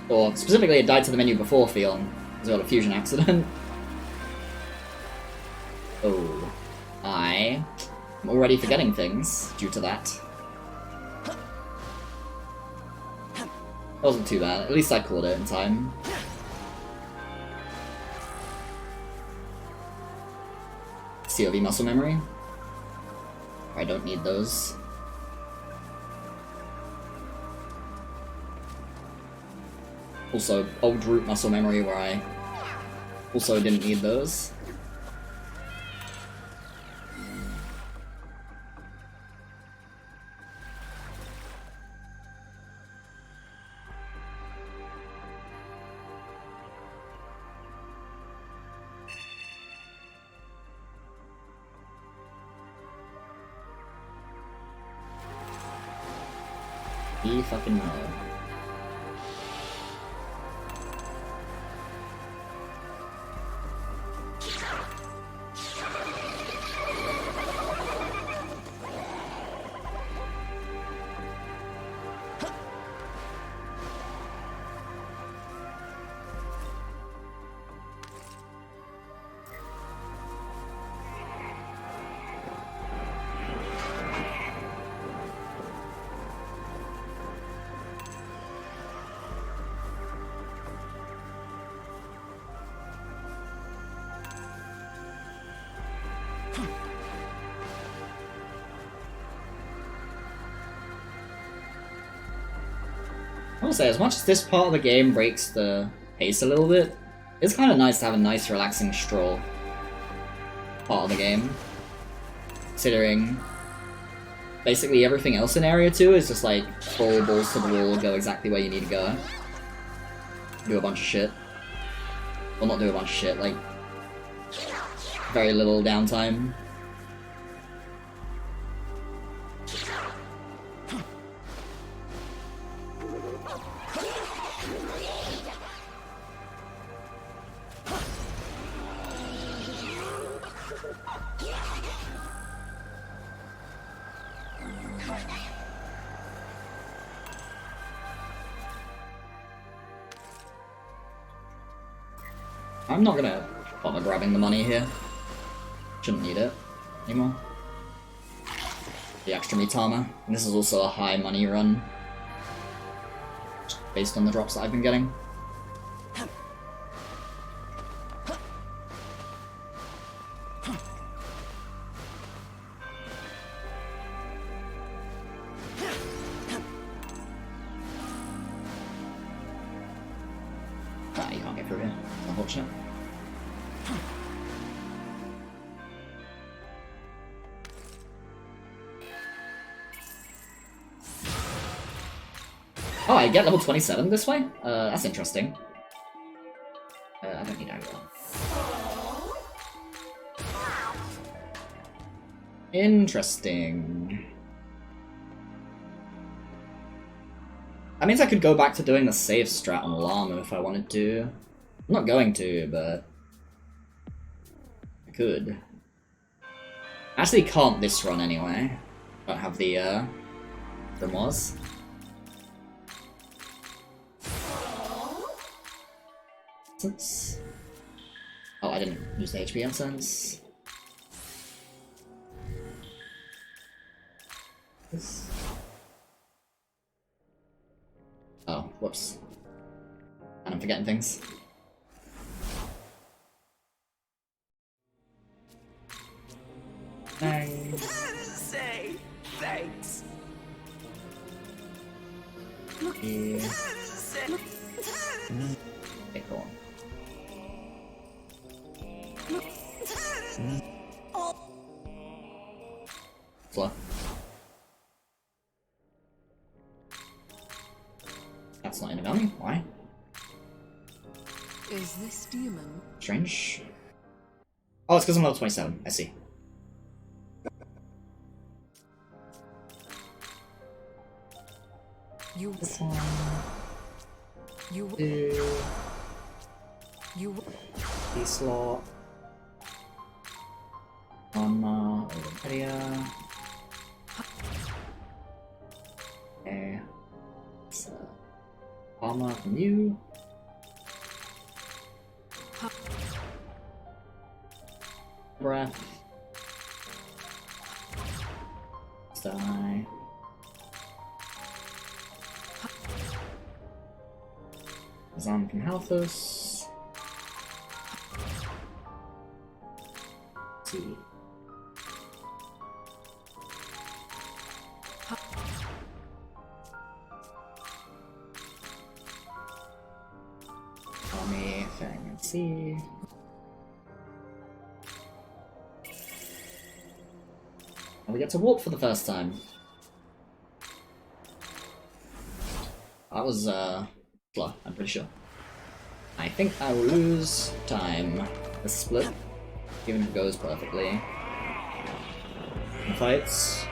Or specifically it died to the menu before Fion. As well, a fusion accident. Oh. I am already forgetting things due to that. Wasn't too bad. At least I caught it in time. CoV muscle memory. I don't need those. Also, old root muscle memory where I also didn't need those. Fucking no. I will say, as much as this part of the game breaks the pace a little bit, it's kind of nice to have a nice, relaxing stroll part of the game. Considering basically everything else in Area 2 is just like full balls to the wall, go exactly where you need to go. Do a bunch of shit. Well, not do a bunch of shit, like very little downtime. I'm not gonna bother grabbing the money here. Shouldn't need it anymore. The extra Mitama. And this is also a high money run, based on the drops that I've been getting. Ah, you can't get through here. Unfortunate. Oh, I get level 27 this way? That's interesting. I don't need anger. Interesting. That means I could go back to doing the save strat on Llama if I wanted to. I'm not going to, but I could. I actually can't this run anyway. I don't have the grimoires. Oh, I didn't use the HP essence. This. Oh, whoops. And I'm forgetting things. Thanks. Say thanks. Yeah. Okay, cool. Slow. That's not Inagami. Why? Is this demon? Strange. Oh, it's because I'm level 27. I see. You. This one. You. You. D-slot. On area. Okay. So, armor from you. Breath. Die. Zan from Halthus. Let's see. Army thing and see. And we get to walk for the first time. That was slow, I'm pretty sure. I think I will lose time. A split, even if it goes perfectly. Fights.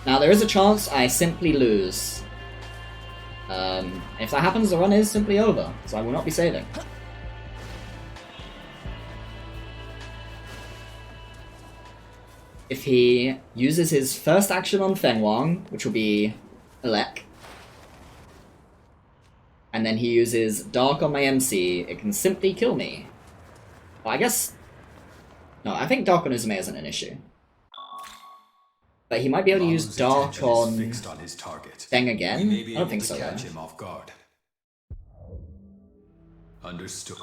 Now there is a chance I simply lose. If that happens, the run is simply over, so I will not be saving. If he uses his first action on Feng Wang, which will be Elec, and then he uses Dark on my MC, it can simply kill me. Well, I guess... No, I think Dark on Uzume isn't an issue. But he might be able to use Dark on his target. Feng again? I don't think so, Catch though. him off guard. Understood.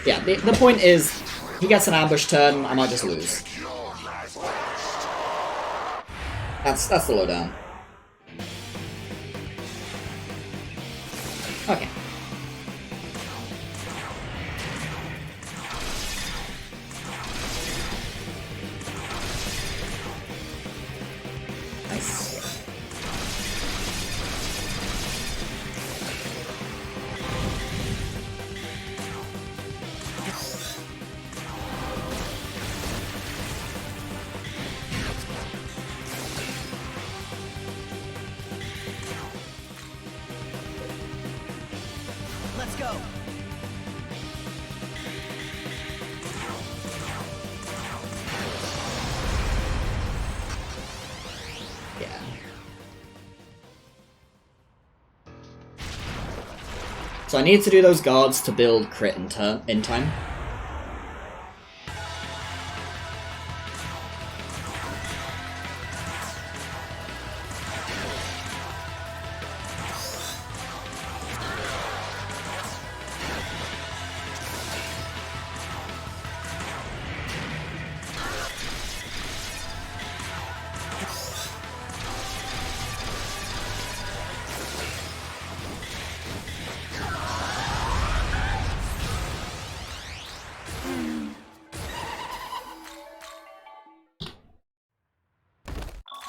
Yeah, the point is, he gets an ambush turn, I might just lose. That's the lowdown. Okay. Nice. Let's go. Yeah. So I need to do those guards to build crit in time.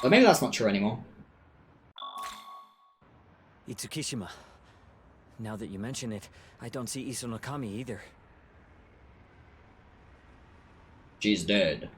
But maybe that's not true anymore. Itsukishima. Now that you mention it, I don't see Isonokami either. She's dead.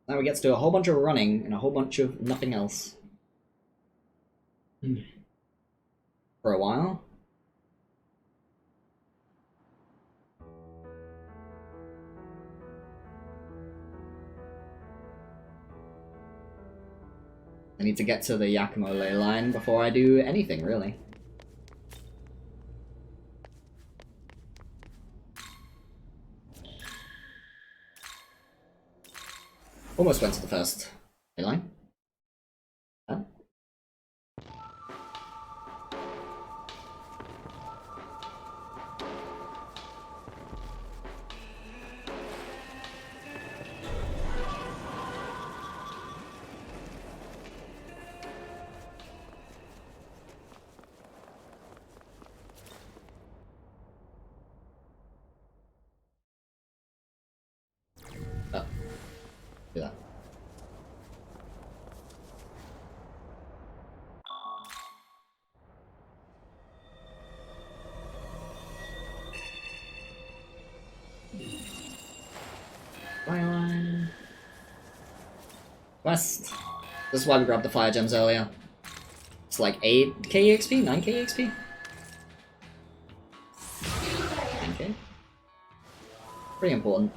Now we get to do a whole bunch of running and a whole bunch of nothing else. For a while. I need to get to the Yakumo ley line before I do anything, really. Almost went to the first ley line. Oh. Do that. Byline. Quest. This is why we grabbed the fire gems earlier. It's like 8k XP? 9k XP? 9k? Pretty important.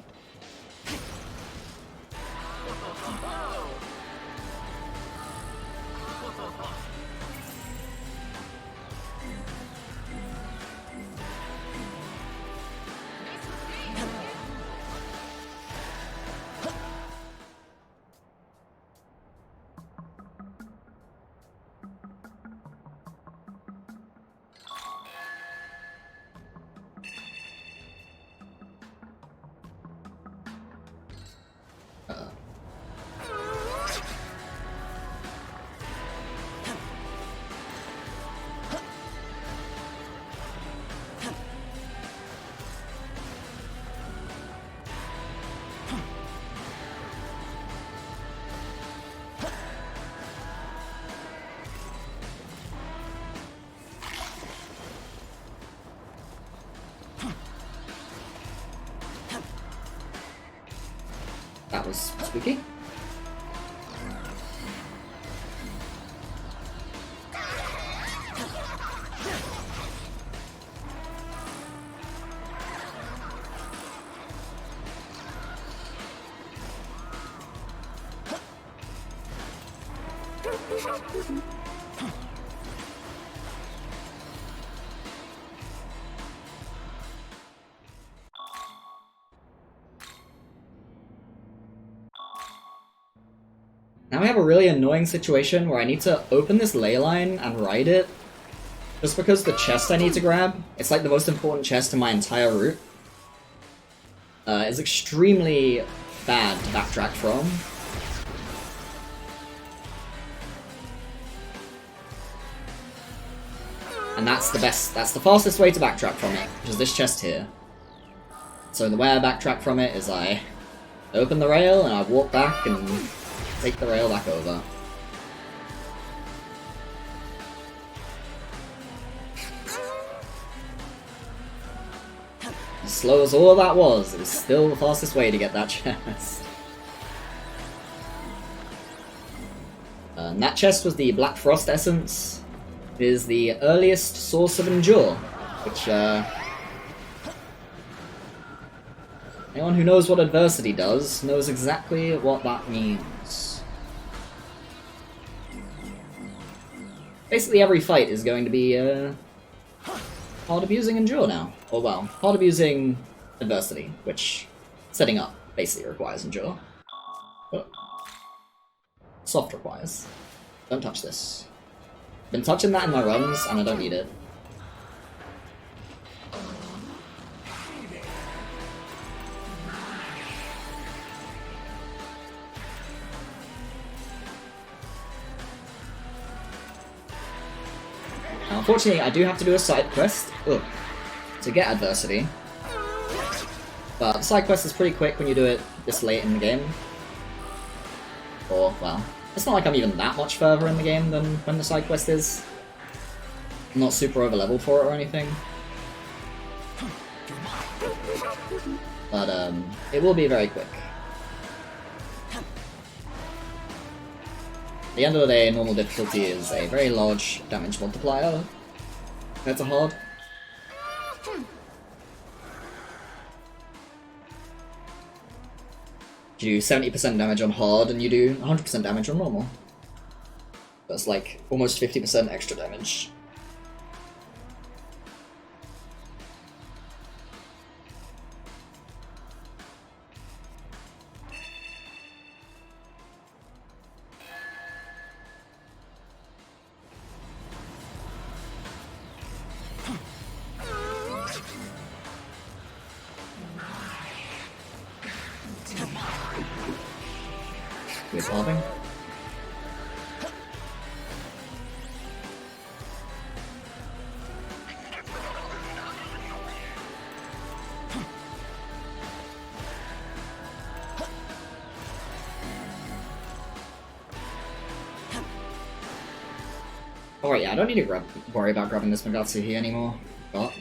That was spooky. Now we have a really annoying situation where I need to open this ley line and ride it, just because the chest I need to grab, it's like the most important chest in my entire route, is extremely bad to backtrack from. And that's the fastest way to backtrack from it, which is this chest here. So the way I backtrack from it is I open the rail and I walk back and take the rail back over. As slow as all that was, it was still the fastest way to get that chest. And that chest was the Black Frost Essence. It is the earliest source of Endure, which, anyone who knows what adversity does knows exactly what that means. Basically every fight is going to be, hard abusing Endure now. Or well, hard abusing adversity, which setting up basically requires Endure. But soft requires. Don't touch this. Been touching that in my runs, and I don't need it. Now, unfortunately, I do have to do a side quest to get adversity. But the side quest is pretty quick when you do it this late in the game. Or, well, it's not like I'm even that much further in the game than when the side quest is. I'm not super over level for it or anything. But, it will be very quick. At the end of the day, normal difficulty is a very large damage multiplier compared to hard. You do 70% damage on hard, and you do 100% damage on normal. That's like almost 50% extra damage. Good bobbing. Alright, yeah, I don't need to worry about grabbing this Magatsuhi anymore. But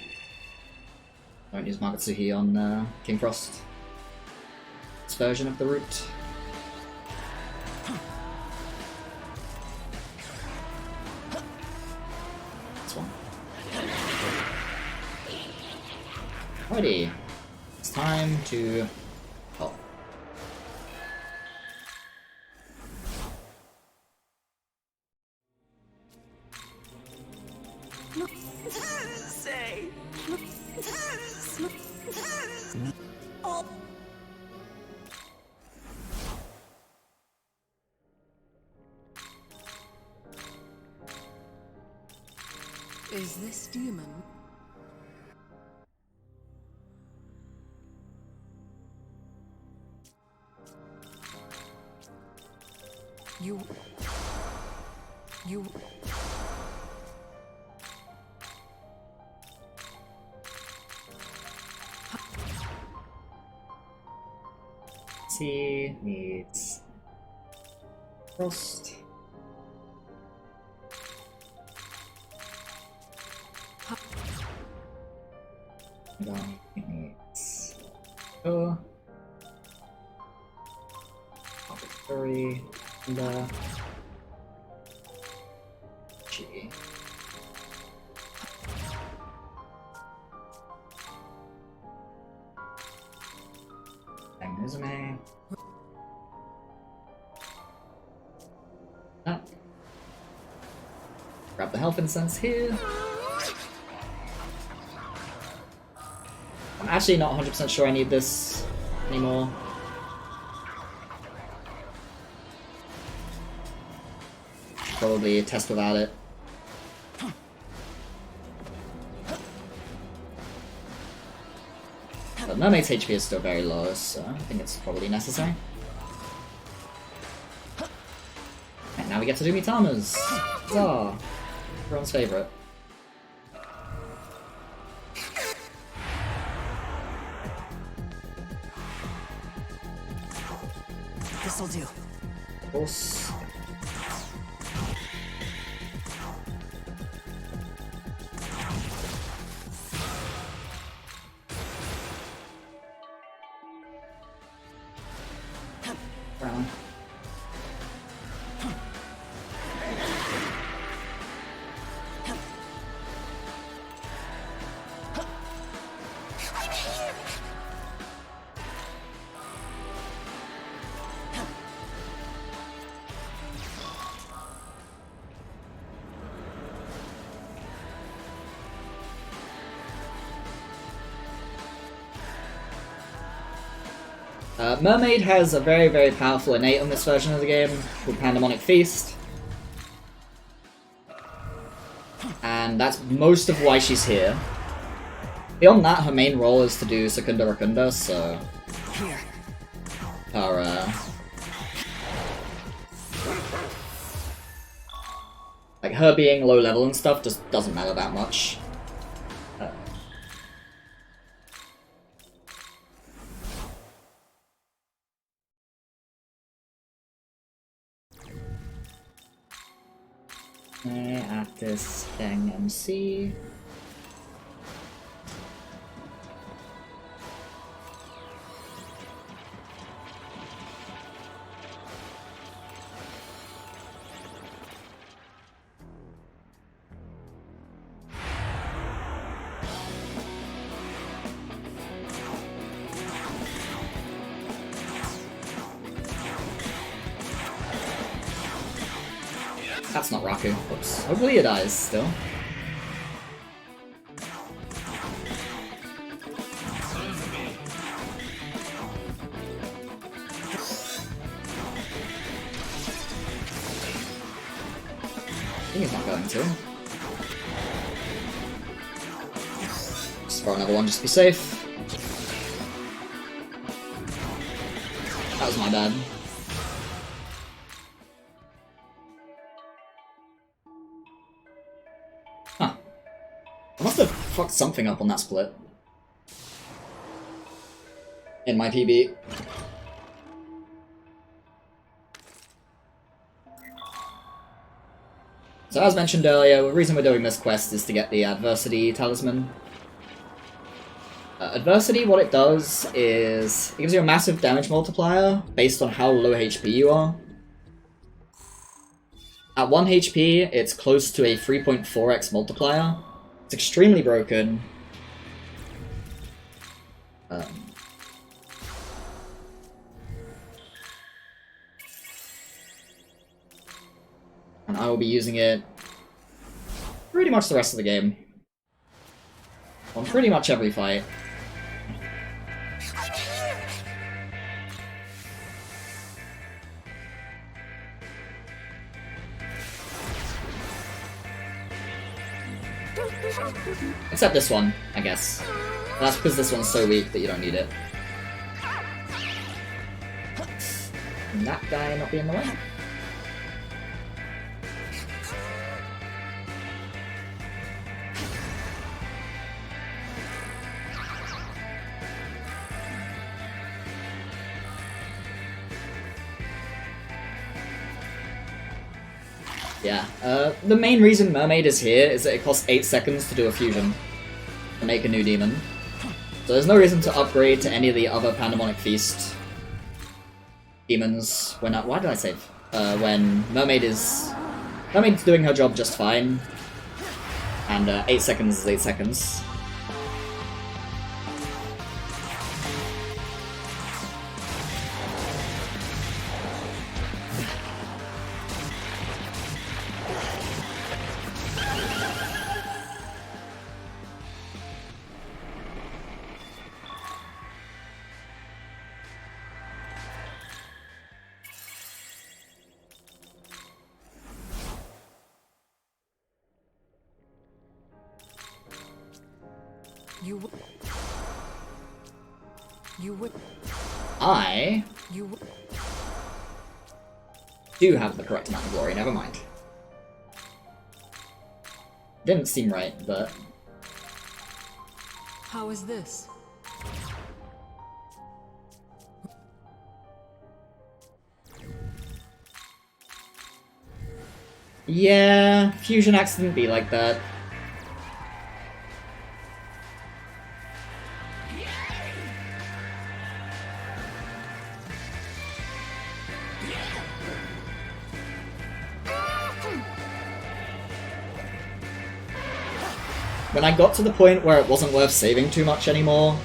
I don't use Magatsuhi on King Frost. This version of the route. Alrighty, it's time to... oh. Is this demon? You... C needs Frost. Then it needs O. Arbitrary and G. And resume. Grab the health incense here. I'm actually not 100% sure I need this anymore. Probably test without it. But Mermaid's HP is still very low, so I think it's probably necessary. And now we get to do Mitama's. Huzzah! Everyone's favourite. This'll do. Of course. Brown. Mermaid has a very, very powerful innate on this version of the game called Pandemonic Feast. And that's most of why she's here. Beyond that, her main role is to do Secunda Racunda, so... Her, like, her being low level and stuff just doesn't matter that much. At this thing MC. That's not Raku. Whoops. Hopefully it dies still. I think he's not going to. Just throw another one just to be safe. That was my bad. I must have fucked something up on that split. In my PB. So as mentioned earlier, the reason we're doing this quest is to get the Adversity Talisman. Adversity, what it does is it gives you a massive damage multiplier based on how low HP you are. At 1 HP, it's close to a 3.4x multiplier. It's extremely broken. And I will be using it pretty much the rest of the game. On pretty much every fight. Except this one, I guess. And that's because this one's so weak that you don't need it. And that guy not be in the way. Yeah, the main reason Mermaid is here is that it costs 8 seconds to do a fusion to make a new demon. So there's no reason to upgrade to any of the other Pandemonic Feast demons when... why did I save? When Mermaid's doing her job just fine, and 8 seconds is 8 seconds. I do have the correct amount of glory, never mind. Didn't seem right, but... How is this? Yeah, fusion accident be like that. When I got to the point where it wasn't worth saving too much anymore,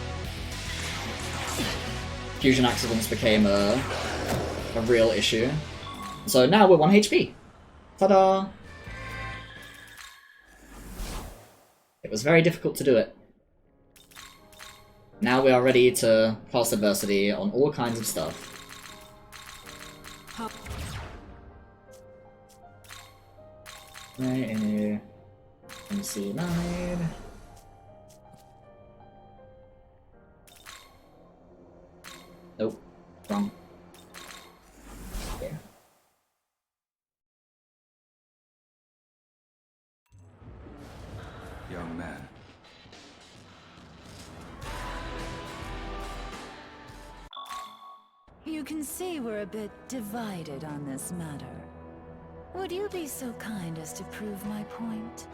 fusion accidents became a real issue. So now we're 1 HP. Ta-da! It was very difficult to do it. Now we are ready to pass adversity on all kinds of stuff. Right, MC9. Nope, wrong. Yeah. Young man. You can see we're a bit divided on this matter. Would you be so kind as to prove my point?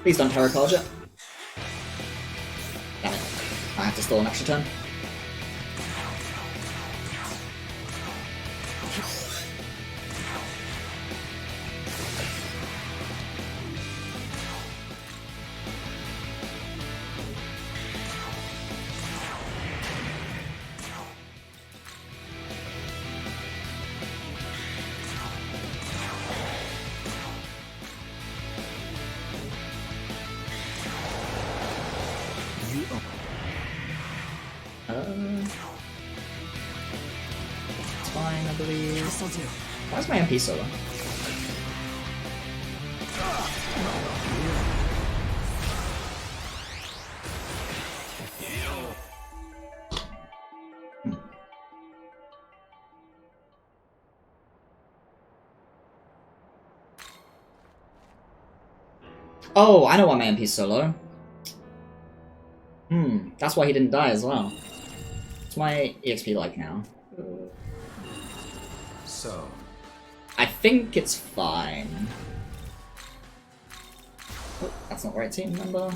Please don't terror charge it. Damn it. I have to stall an extra turn. It's fine, I believe. This'll do. Why is my MP so low? Oh, I know why my MP's so low. That's why he didn't die as well. What's my EXP like now? So, I think it's fine. Oh, that's not the right team member.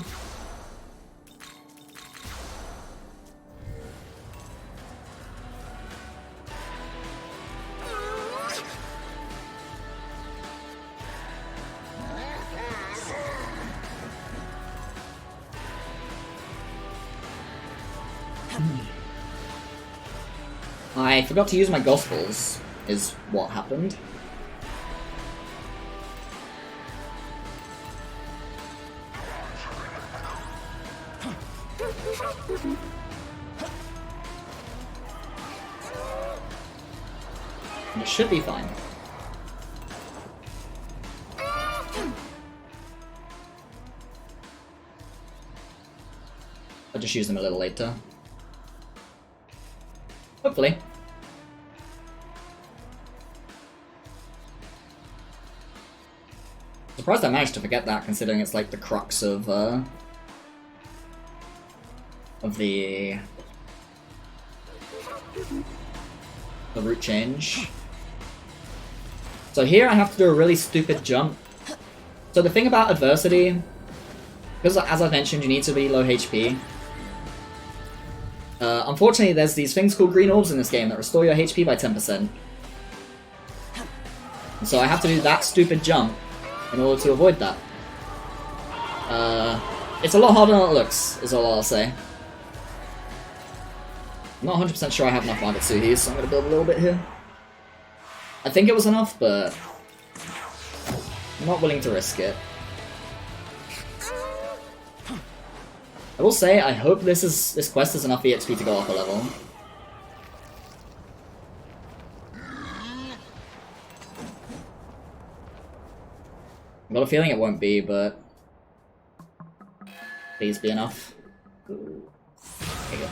I forgot to use my gospels, is what happened. And it should be fine. I'll just use them a little later. Hopefully. Surprised I managed to forget that, considering it's like the crux of the route change. So here I have to do a really stupid jump. So the thing about adversity, because as I mentioned, you need to be low HP. Unfortunately, there's these things called green orbs in this game that restore your HP by 10%. And so I have to do that stupid jump in order to avoid that. It's a lot harder than it looks, is all I'll say. I'm not 100% sure I have enough Magatsuhis, so I'm going to build a little bit here. I think it was enough, but I'm not willing to risk it. I will say, I hope this quest is enough EXP to go up a level. I've got a feeling it won't be, but please be enough. There you go.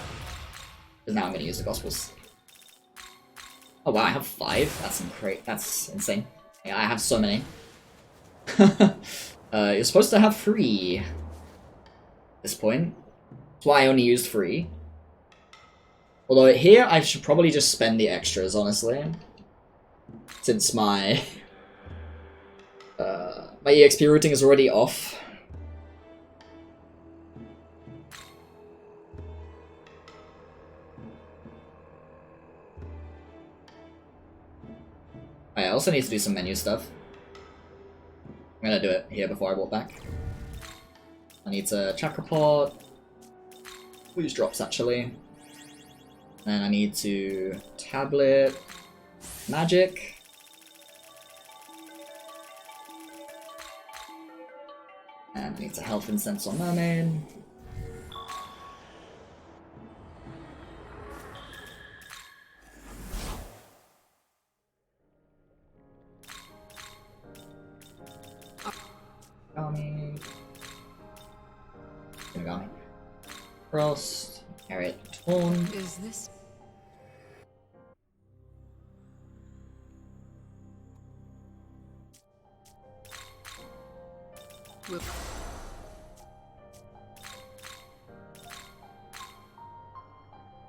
Because now I'm going to use the Gospels. Oh wow, I have 5? That's great. That's insane. Yeah, I have so many. You're supposed to have 3 at this point. That's why I only used 3. Although here I should probably just spend the extras, honestly. Since my my EXP routing is already off. I also need to do some menu stuff. I'm gonna do it here before I walk back. I need to chakra pot. Use drops actually. Then I need to tablet magic. And I need to health incense on mermaid. Shinigami. Frost. Harriet. Torn. Is this?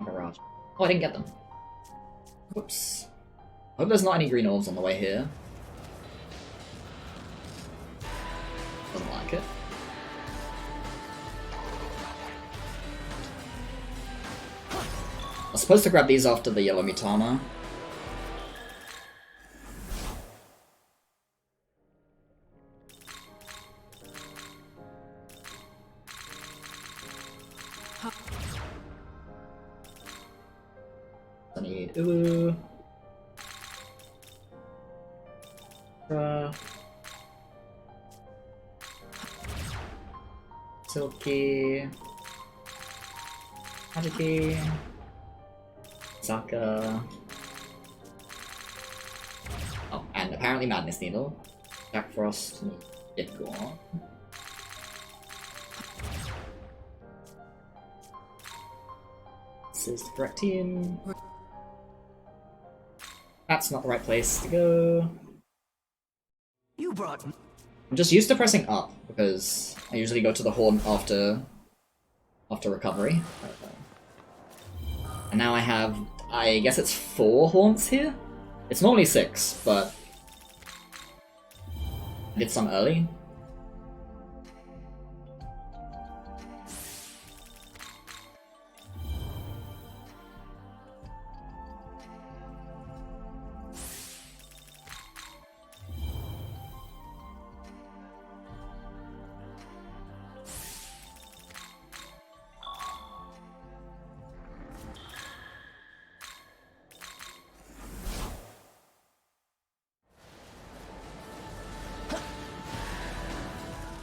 Barrage. Oh, I didn't get them. Whoops. Hope there's not any green orbs on the way here. Doesn't like it. I was supposed to grab these after the yellow Mitama. I need Uwu. Silky. Magiki. Saka. Oh, and apparently Madness Needle. Jack Frost did go on. This is the correct team. That's not the right place to go. You brought. I'm just used to pressing up because I usually go to the horn after recovery. And now I have, I guess it's 4 haunts here? It's normally 6, but I did some early.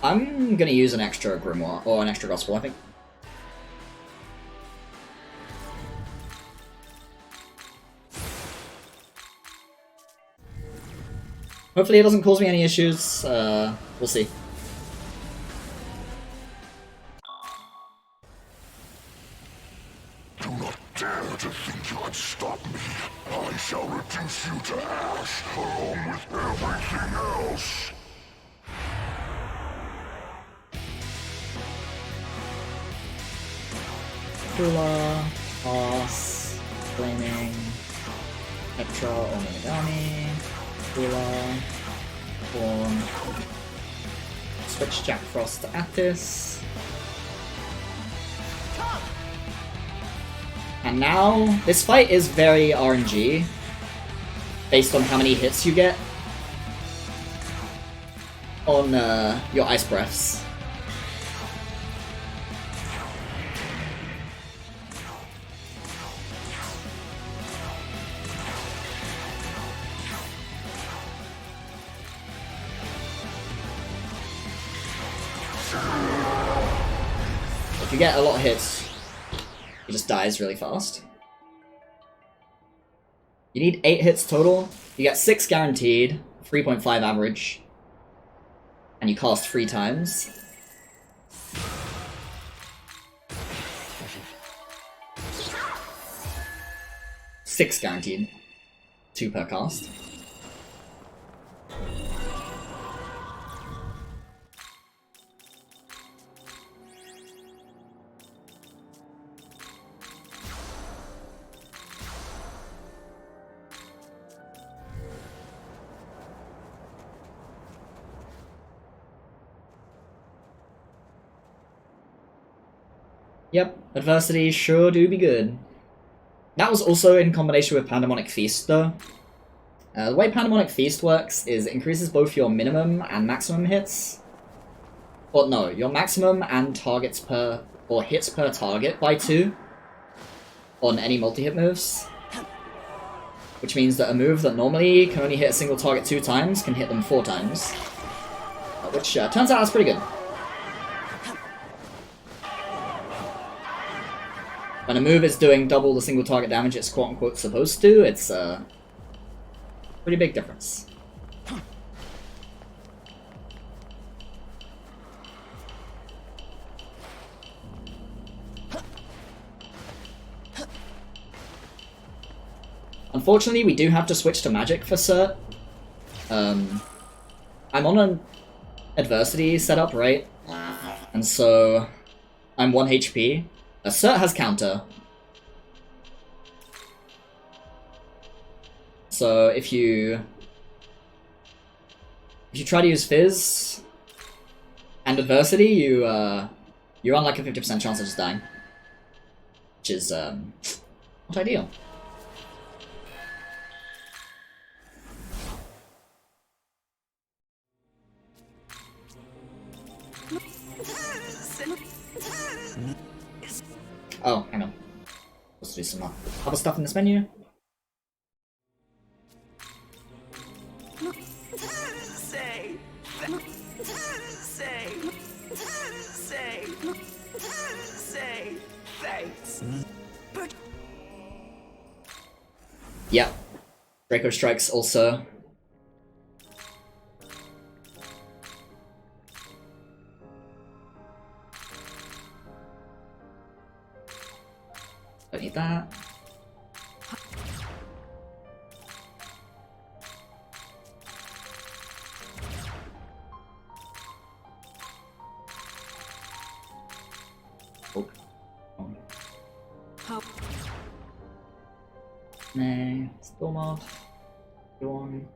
I'm gonna use an extra grimoire, or an extra gospel, I think. Hopefully it doesn't cause me any issues, we'll see. Do not dare to think you can stop me. I shall reduce you to ash, along with everything else. Kula, Boss, Flaming, Petra, Ominagami, Kula, Horn, switch Jack Frost to Actis. And now, this fight is very RNG, based on how many hits you get on your Ice Breaths. If you get a lot of hits, he just dies really fast. You need 8 hits total. You get 6 guaranteed, 3.5 average, and you cast 3 times. Six guaranteed, 2 per cast. Yep, adversity sure do be good. That was also in combination with Pandemonic Feast, though. The way Pandemonic Feast works is it increases both your minimum and maximum hits. Or no, your maximum and targets per, or hits per target by 2 on any multi-hit moves. Which means that a move that normally can only hit a single target 2 times can hit them 4 times. Which turns out that's pretty good. When a move is doing double the single target damage it's quote-unquote supposed to, it's a pretty big difference. Unfortunately, we do have to switch to magic for cert. I'm on an adversity setup, right? And so I'm 1 HP. A cert has counter. So if you try to use Fizz and adversity, you run like a 50% chance of just dying. Which is not ideal. Oh, hang on. Let's do some other stuff in this menu. Yep. Draco Strikes also. Don't need that. Oh. Oh. Nay, Storm off. Go on.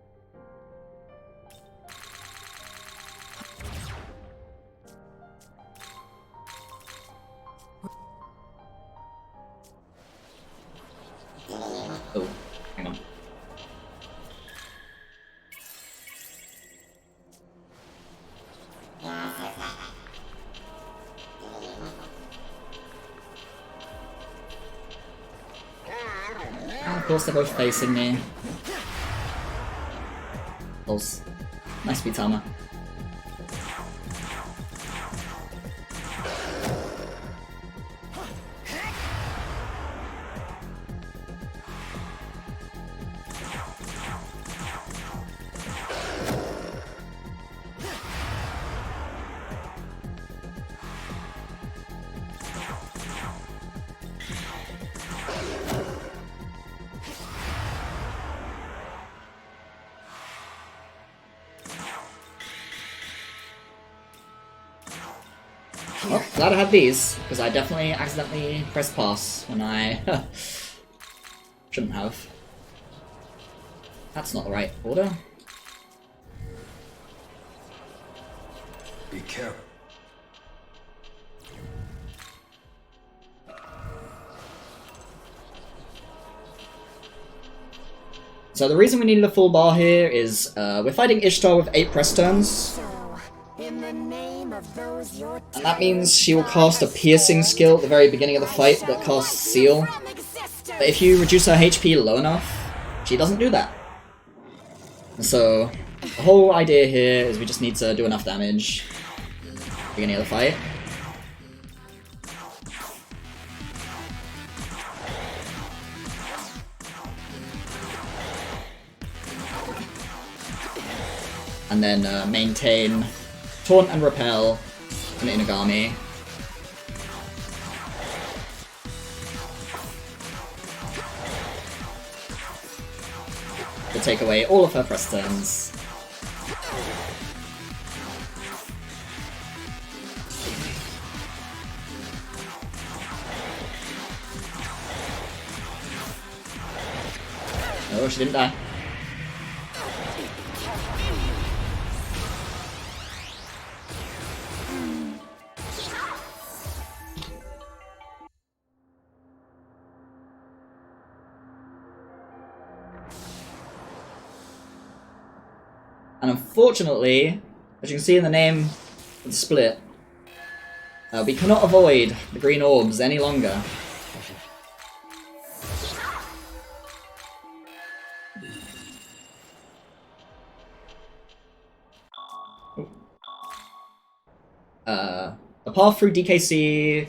Oh, hang on. And of course they're both facing me. Pulse. Nice beat armor. Well, glad I have these, because I definitely accidentally pressed pass when I shouldn't have. That's not the right order. Be careful. So the reason we needed a full bar here is we're fighting Ishtar with 8 press turns. And that means she will cast a piercing skill at the very beginning of the fight that casts Seal. But if you reduce her HP low enough, she doesn't do that. And so the whole idea here is we just need to do enough damage at the beginning of the fight. And then maintain Taunt and Repel an Inagami. To take away all of her press turns. Oh, she didn't die. And unfortunately, as you can see in the name of the split, we cannot avoid the green orbs any longer. The path through DKC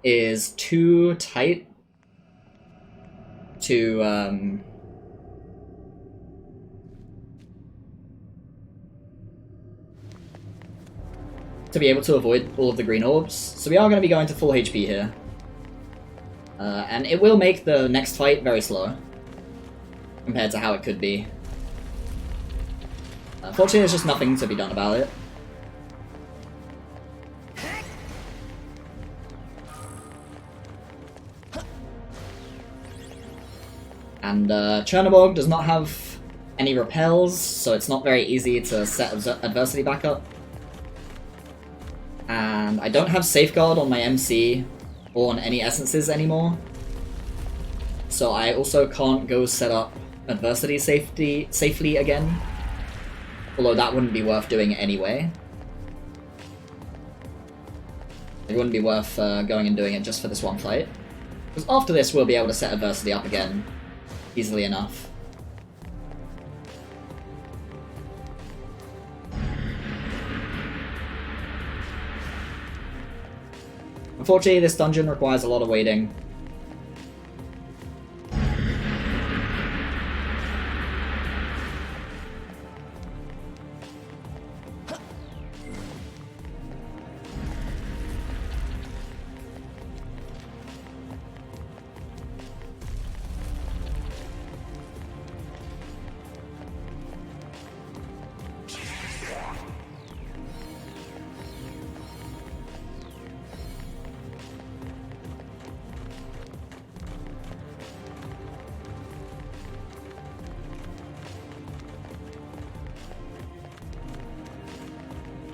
is too tight to be able to avoid all of the green orbs, so we are going to be going to full HP here. And it will make the next fight very slow compared to how it could be. Unfortunately, there's just nothing to be done about it. And Chernobog does not have any repels, so it's not very easy to set adversity back up. And I don't have Safeguard on my MC or on any essences anymore, so I also can't go set up adversity safely again, although that wouldn't be worth doing anyway. It wouldn't be worth going and doing it just for this one fight, because after this we'll be able to set adversity up again easily enough. Unfortunately, this dungeon requires a lot of waiting.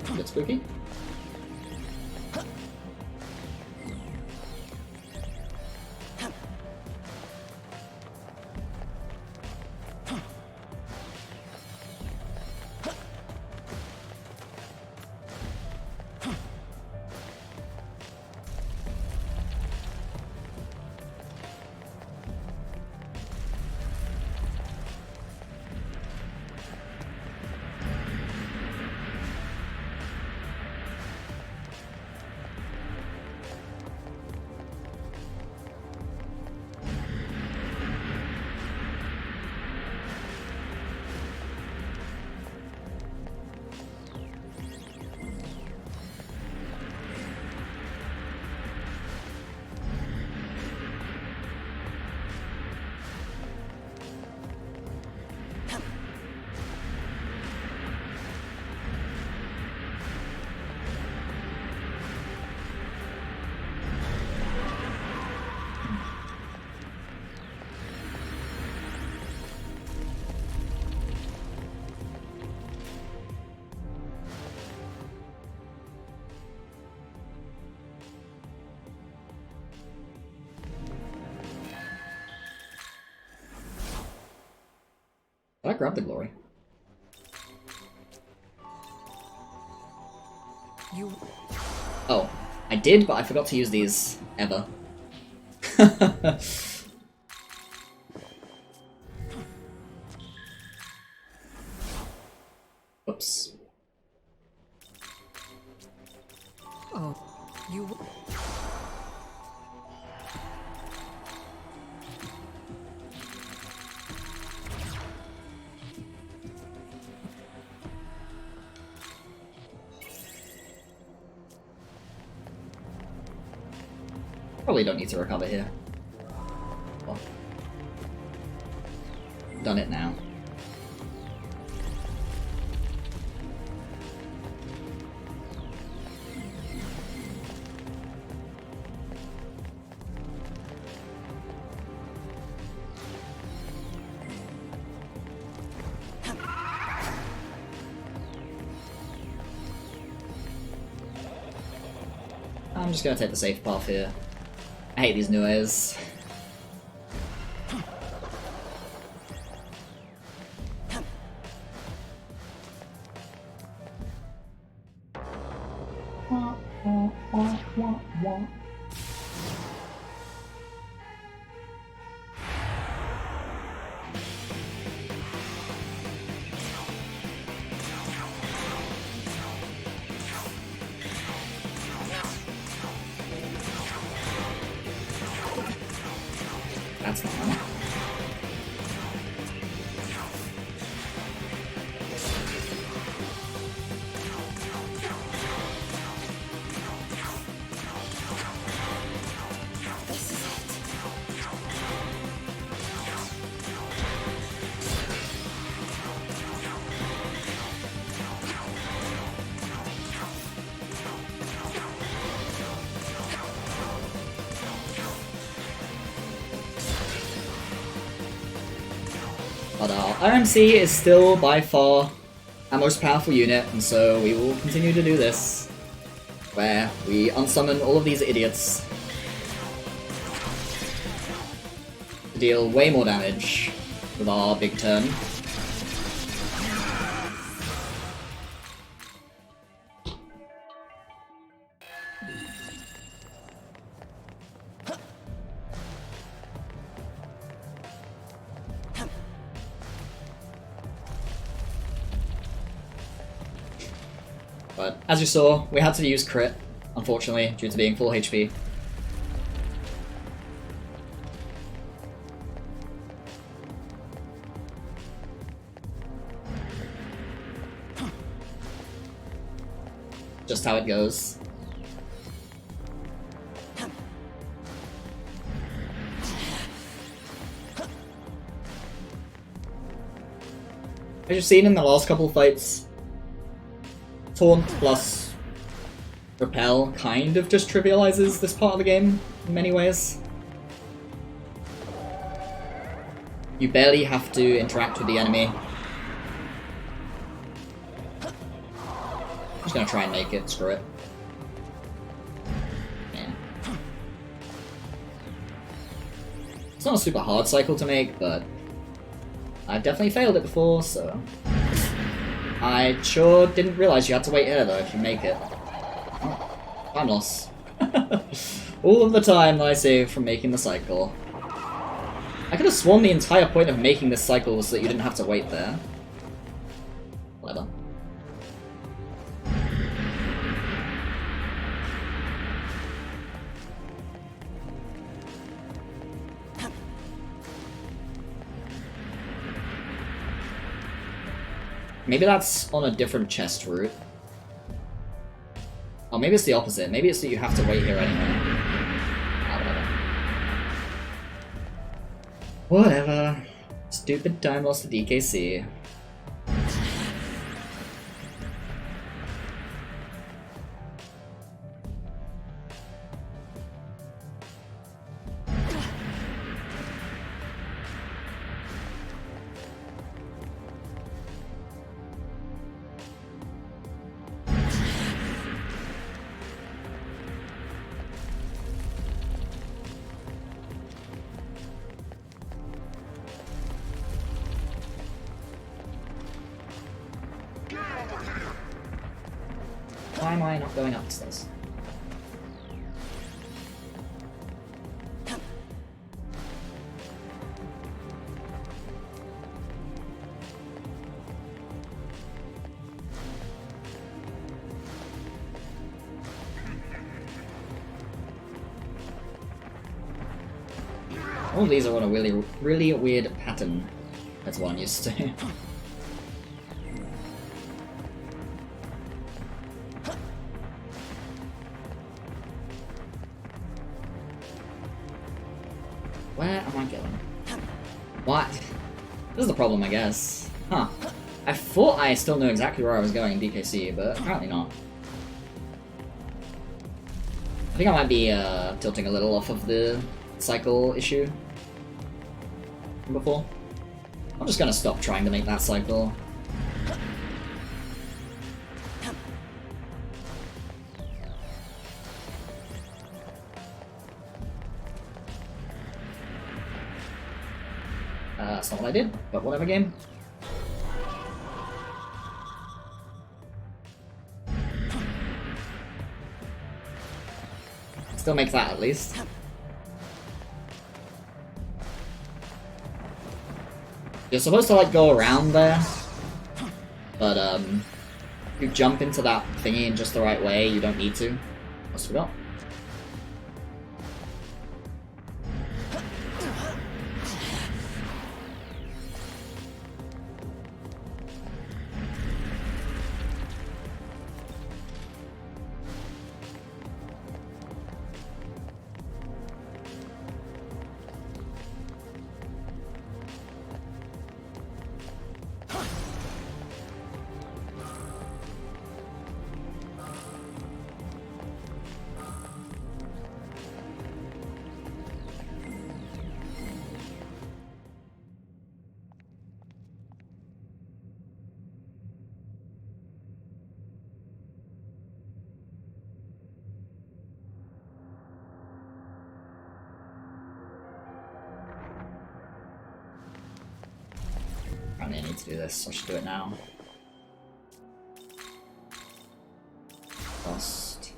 A bit spooky. Did I grab the glory? Oh, I did, but I forgot to use these ever. Oops. Oh, you... Probably don't need to recover here. Well, done it now. I'm just gonna take the safe path here. I hate these new airs. That's not fun. But our RMC is still by far our most powerful unit, and so we will continue to do this, where we unsummon all of these idiots to deal way more damage with our big turn. But as you saw, we had to use crit, unfortunately, due to being full HP. Just how it goes. As you've seen in the last couple of fights, Taunt plus Repel kind of just trivializes this part of the game in many ways. You barely have to interact with the enemy. I'm just gonna try and make it, screw it. Yeah. It's not a super hard cycle to make, but I've definitely failed it before, so... I sure didn't realize you had to wait here though if you make it. Oh, time loss. All of the time that I saved from making the cycle. I could have sworn the entire point of making this cycle was so that you didn't have to wait there. Whatever. Maybe that's on a different chest route. Oh, maybe it's the opposite. Maybe it's that you have to wait here anyway. Ah, whatever. Whatever. Stupid time loss to DKC. Why am I not going upstairs? All of these are on a really weird pattern. That's what I'm used to. Where am I going? What? This is the problem, I guess. Huh. I thought I still knew exactly where I was going in DKC, but apparently not. I think I might be tilting a little off of the cycle issue from before. I'm just gonna stop trying to make that cycle. That's not what I did, but whatever, game. Still make that at least. You're supposed to like go around there, but if you jump into that thingy in just the right way, you don't need to. Almost forgot. need to do this. I should do it now. Cost.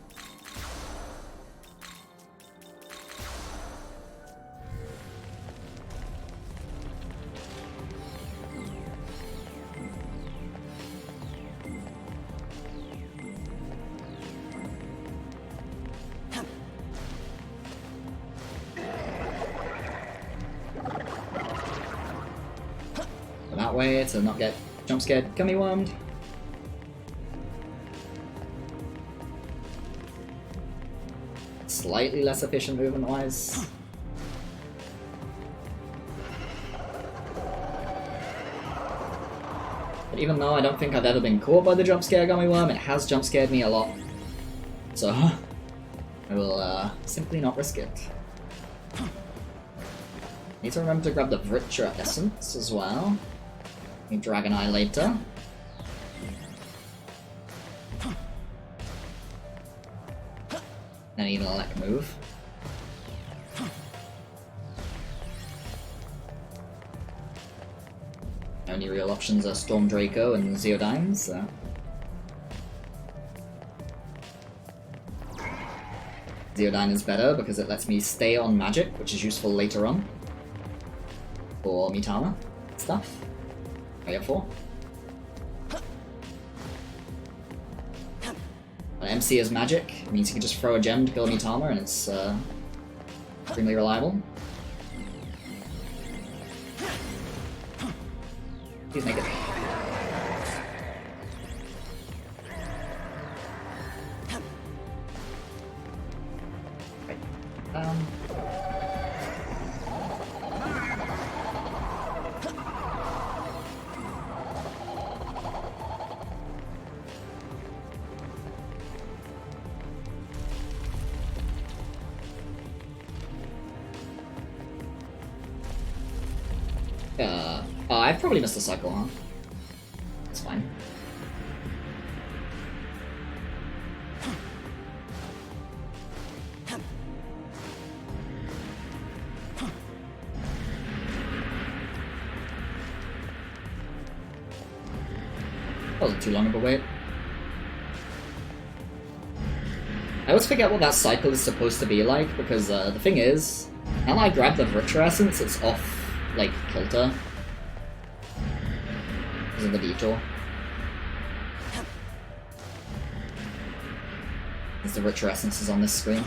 That way to not get jump scared, gummy wormed. Slightly less efficient movement wise. But even though I don't think I've ever been caught by the jump scare gummy worm, it has jump scared me a lot. So I will simply not risk it. Need to remember to grab the Vritra essence as well. Need Dragon Eye later. And even a Lek move. Only real options are Storm Draco and Zeodyne, so. Zeodyne is better because it lets me stay on magic, which is useful later on. For Mitama stuff. I have 4. But MC is magic, it means you can just throw a gem to kill Mitama and it's extremely reliable. Please make it. Right. I've probably missed a cycle, huh? That's fine. Wasn't too long of a wait. I always forget what that cycle is supposed to be like, because the thing is, now I grab the Vritra essence, it's off, like, kilter. Because of the detour. Because the Vritra essence is on this screen.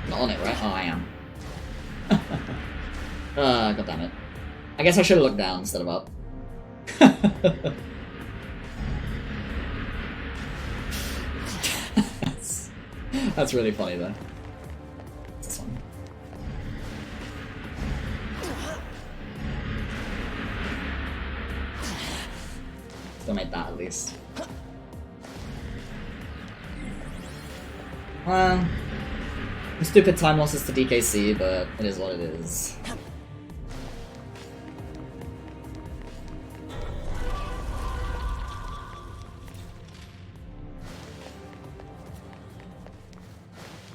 Not on it, right? Oh, I am. God damn it. I guess I should have looked down instead of up. That's really funny though. This one. Still made that at least. Well, stupid time losses to DKC, but it is what it is.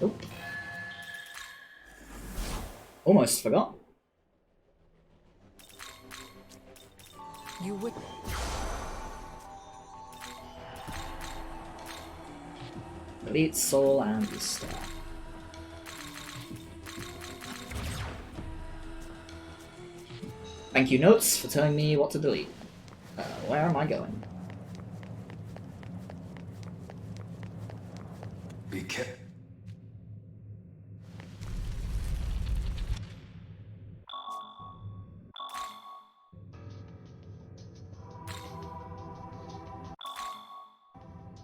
Nope. Almost forgot. You would. Delete Soul and Easter. Thank you, Notes, for telling me what to delete. Where am I going? Be careful.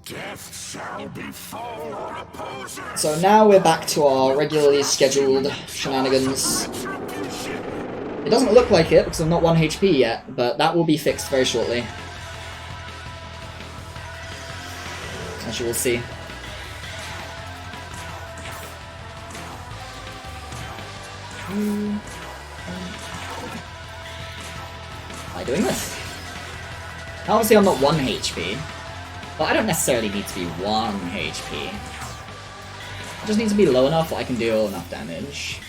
Death shall befall our opposers. So now we're back to our regularly scheduled shenanigans. It doesn't look like it because I'm not 1 HP yet, but that will be fixed very shortly. As you will see. doing this. Now, obviously I'm not 1 HP, but I don't necessarily need to be 1 HP. I just need to be low enough that I can deal enough damage.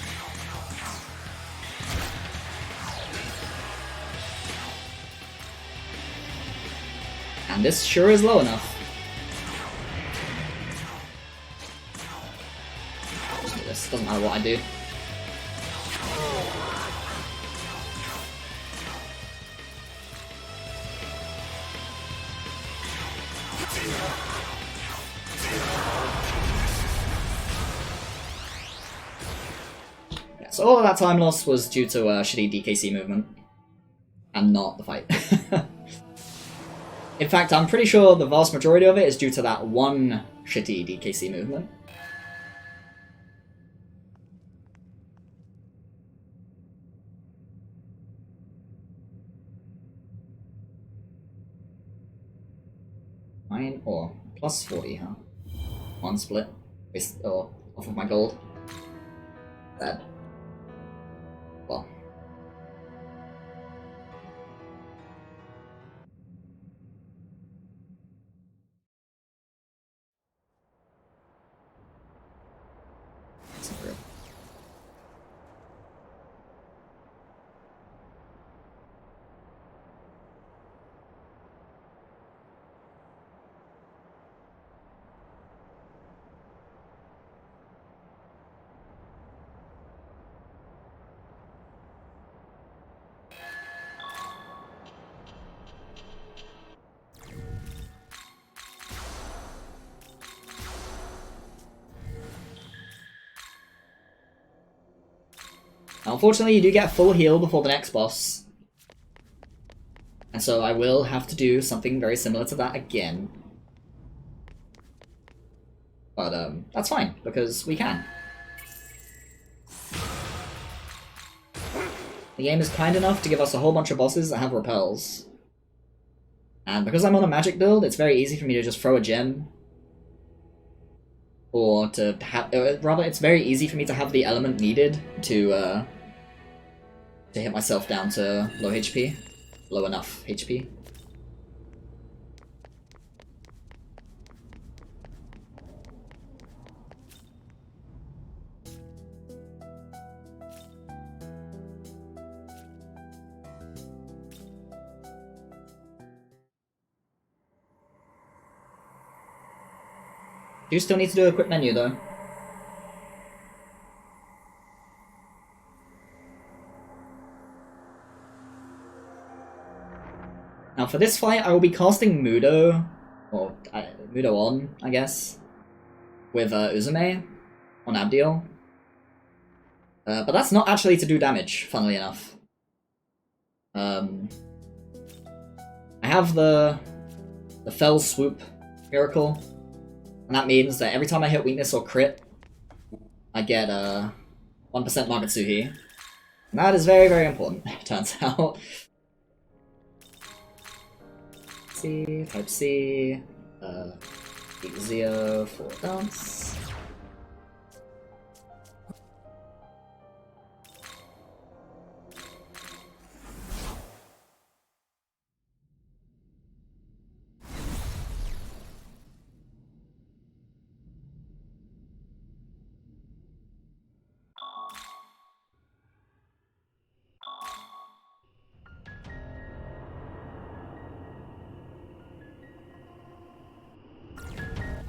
And this sure is low enough. Just do this, doesn't matter what I do. Yeah, so all of that time loss was due to shitty DKC movement, and not the fight. In fact, I'm pretty sure the vast majority of it is due to that one shitty DKC movement. Mine or plus 40, huh? One split. Or off of my gold. Bad. Well. That's not real. Now, unfortunately, you do get full heal before the next boss. And so I will have to do something very similar to that again. But that's fine, because we can. The game is kind enough to give us a whole bunch of bosses that have repels. And because I'm on a magic build, it's very easy for me to just throw a gem. Or to have, rather, it's very easy for me to have the element needed to hit myself down to low HP. Low enough HP. Do still need to do a quick menu though. Now for this fight I will be casting Mudo, or Mudo on, I guess, with Uzume on Abdiel. But that's not actually to do damage, funnily enough. I have the Fell Swoop Miracle. And that means that every time I hit weakness or crit, I get 1% Magatsuhi. And that is very, very important, it turns out. C, type C, Zeo for dance.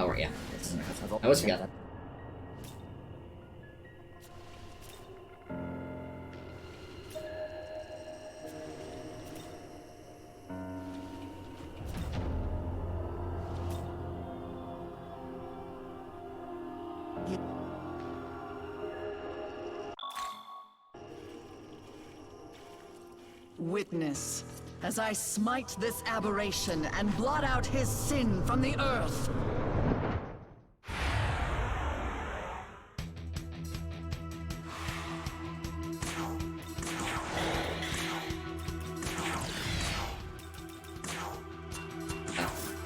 Oh, right, yeah. I always forget. Witness, as I smite this aberration and blot out his sin from the earth.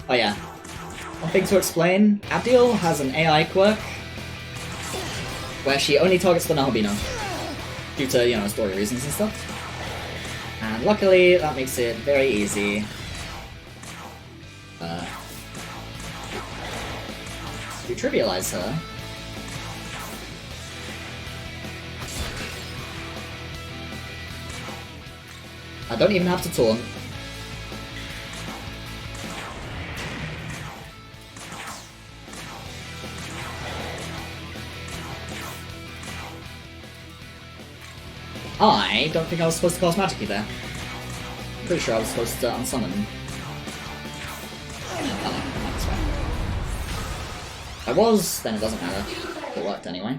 Oh yeah. One thing to explain, Abdiel has an AI quirk where she only targets the Nahabina due to, you know, story reasons and stuff. And luckily, that makes it very easy. To trivialize her. I don't even have to taunt. I don't think I was supposed to cast Magic there. I'm pretty sure I was supposed to unsummon. If I was, then it doesn't matter. It worked anyway.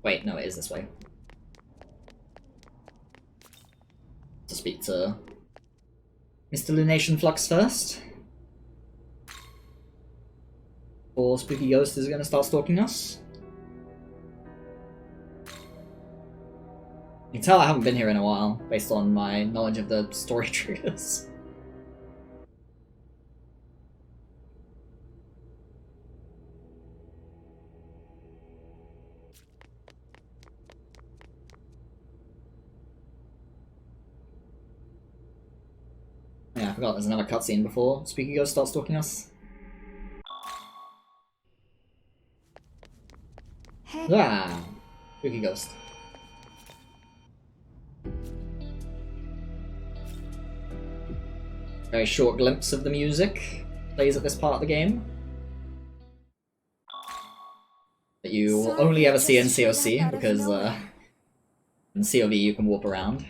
Wait, no, it is this way. To speak to Mr. Lunation Flux first. Or Spooky Ghost is going to start stalking us. You can tell I haven't been here in a while, based on my knowledge of the story triggers. Yeah, I forgot there's another cutscene before Spooky Ghost starts stalking us. Hey. Ah, Spooky Ghost. Very short glimpse of the music plays at this part of the game. That you will only ever see in CoC, because in CoV you can warp around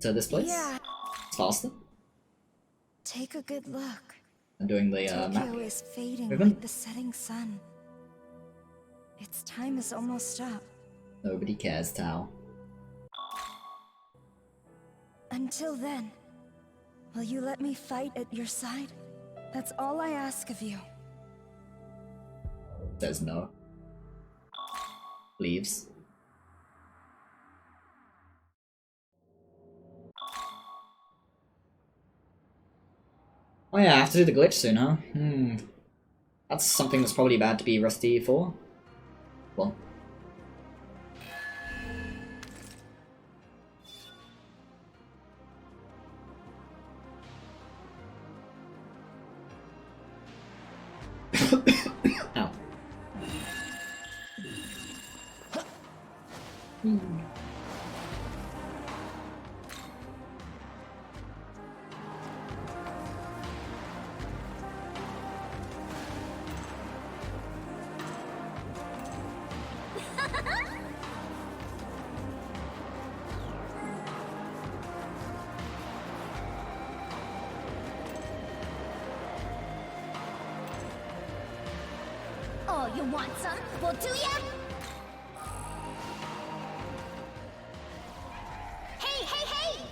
to this place. Yeah. It's faster. Take a good look. I'm doing the map. Tokyo is fading Movement. like the setting sun. Its time is almost up. Nobody cares, Tao. Until then, will you let me fight at your side? That's all I ask of you. Says no. Leaves. Oh yeah, I have to do the glitch soon, huh? That's something that's probably bad to be rusty for. Well. Ow. Oh, you want some? Well, do ya? Hey, hey, hey!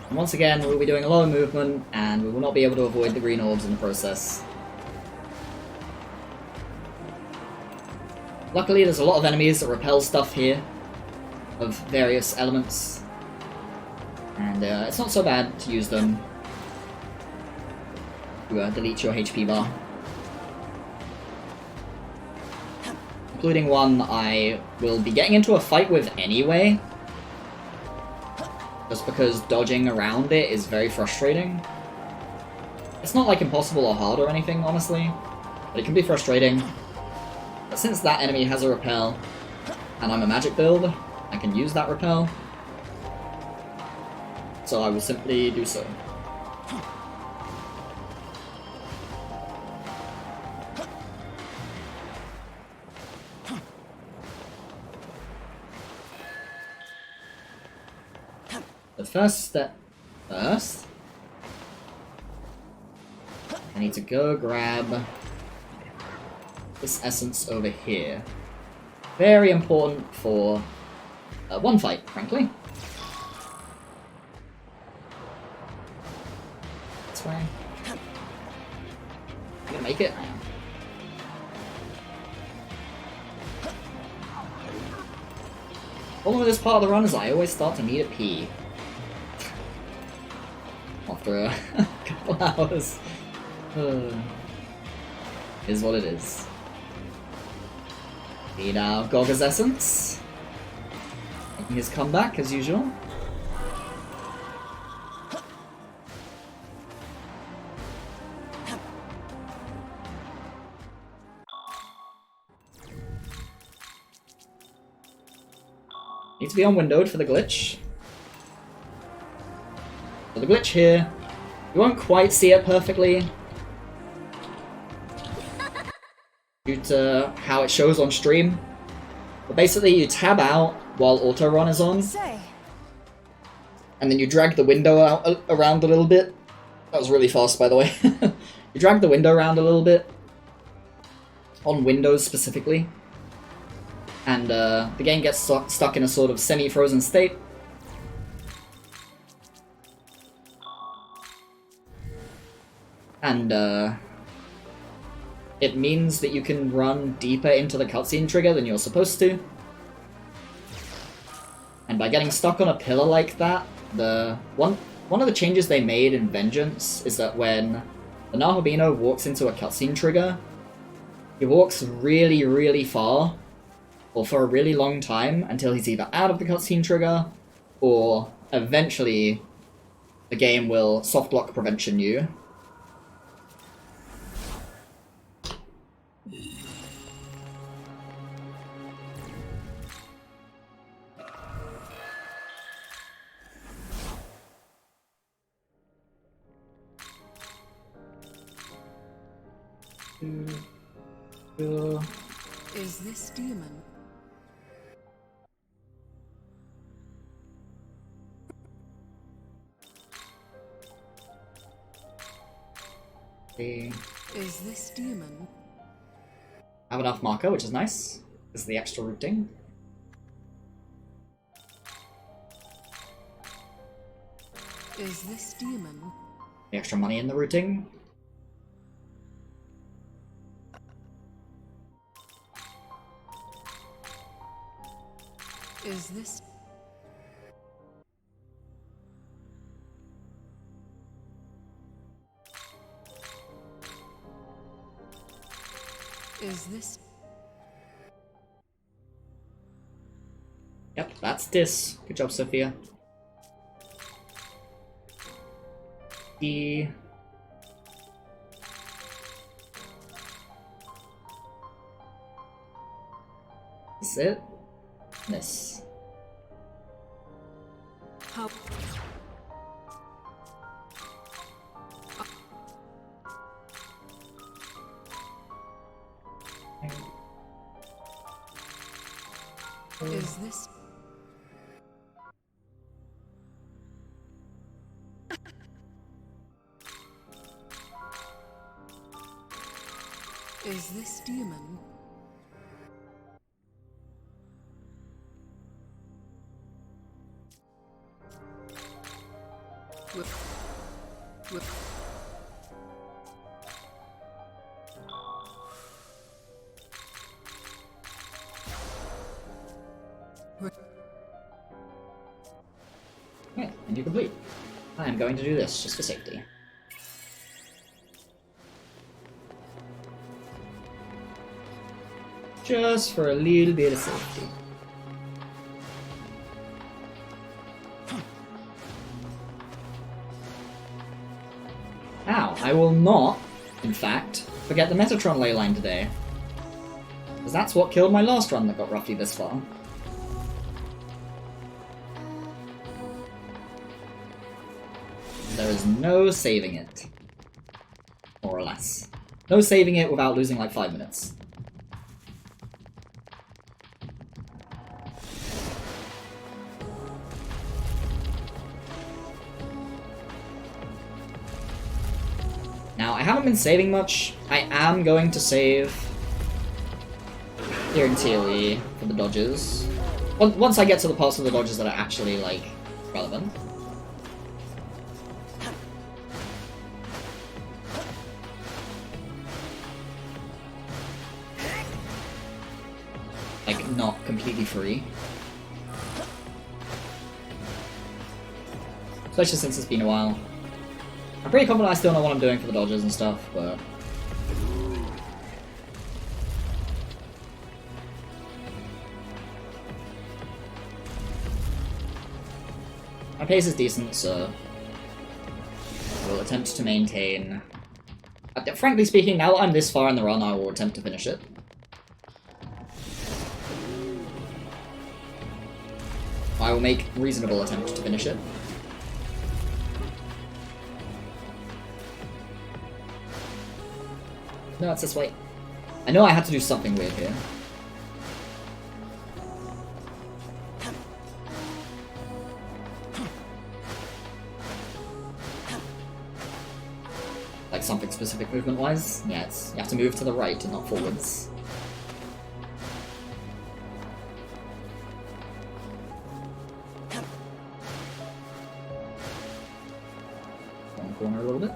And once again, we'll be doing a lot of movement, and we will not be able to avoid the green orbs in the process. Luckily, there's a lot of enemies that repel stuff here, of various elements, and it's not so bad to use them to delete your HP bar. Including one I will be getting into a fight with anyway, just because dodging around it is very frustrating. It's not like impossible or hard or anything, honestly, but it can be frustrating. But since that enemy has a repel, and I'm a magic build, I can use that repel. So I will simply do so. The first step first, I need to go grab this essence over here. Very important for one fight, frankly. This way. You gonna make it? I am. Problem with this part of the run is I always start to need a pee. After a couple hours. Is what it is. Need our Gogga's Essence. Making his comeback as usual. Need to be on windowed for the glitch. For the glitch here, you won't quite see it perfectly due to how it shows on stream. But basically you tab out while auto run is on, and then you drag the window out around a little bit. That was really fast, by the way. You drag the window around a little bit on Windows specifically, and the game gets stuck in a sort of semi-frozen state. And it means that you can run deeper into the cutscene trigger than you're supposed to. And by getting stuck on a pillar like that, one of the changes they made in Vengeance is that when the Nahabino walks into a cutscene trigger, he walks really, really far, or for a really long time, until he's either out of the cutscene trigger, or eventually the game will soft lock prevention you. Is this demon? Is this demon? Have enough marker, which is nice. This is the extra routing. Is this demon? The extra money in the routing. Is this? Is this? Yep, that's this. Good job, Sophia. Is it? This. How? Is this? Is this demon? Okay, and you complete. I am going to do this just for safety. Just for a little bit of safety. Now, I will not, in fact, forget the Metatron leyline today. Because that's what killed my last run that got roughly this far. There is no saving it. More or less. No saving it without losing like 5 minutes. Now, I haven't been saving much. I am going to save here in ToE for the dodges. Once I get to the parts of the dodges that are actually, like, relevant. Like, not completely free. Especially since it's been a while. I'm pretty confident I still know what I'm doing for the dodges and stuff, but... my pace is decent, so... we'll attempt to maintain... frankly speaking, now that I'm this far in the run, I will attempt to finish it. I will make reasonable attempts to finish it. No, it's this way. I know I had to do something weird here. Like something specific movement-wise? Yeah, it's, you have to move to the right and not forwards. One corner a little bit.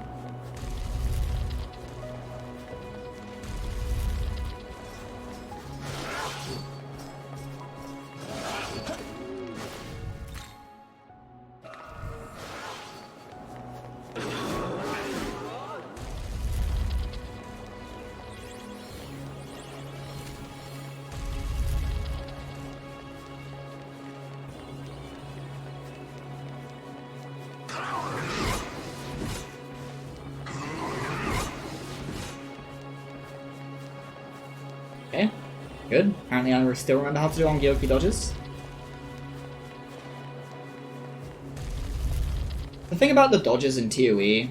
Okay, good. Apparently I still remember how to do Ongyoki dodges. The thing about the dodges in ToE,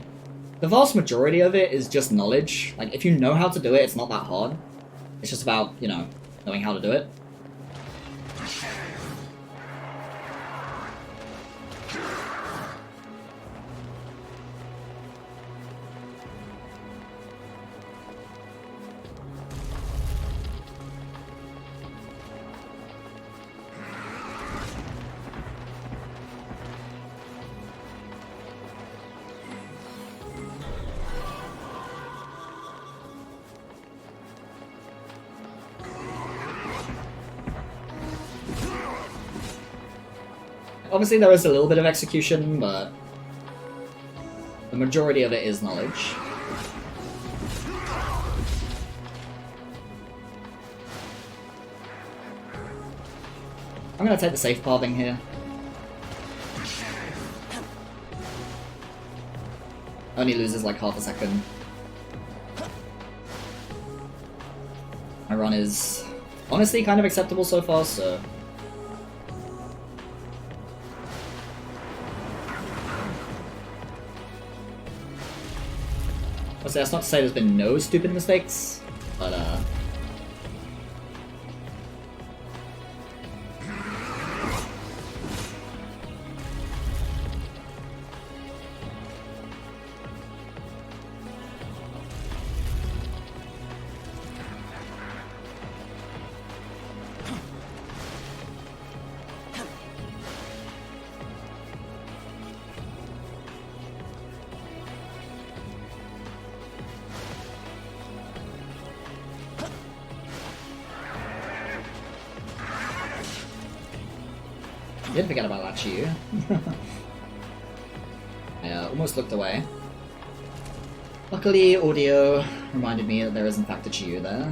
the vast majority of it is just knowledge. Like, if you know how to do it, it's not that hard. It's just about, you know, knowing how to do it. Obviously there is a little bit of execution, but the majority of it is knowledge. I'm gonna take the safe pathing here. Only loses like half a second. My run is honestly kind of acceptable so far, so... obviously, that's not to say there's been no stupid mistakes, but I did forget about that Chiyu. I almost looked away. Luckily, audio reminded me that there is in fact a Chiyu there.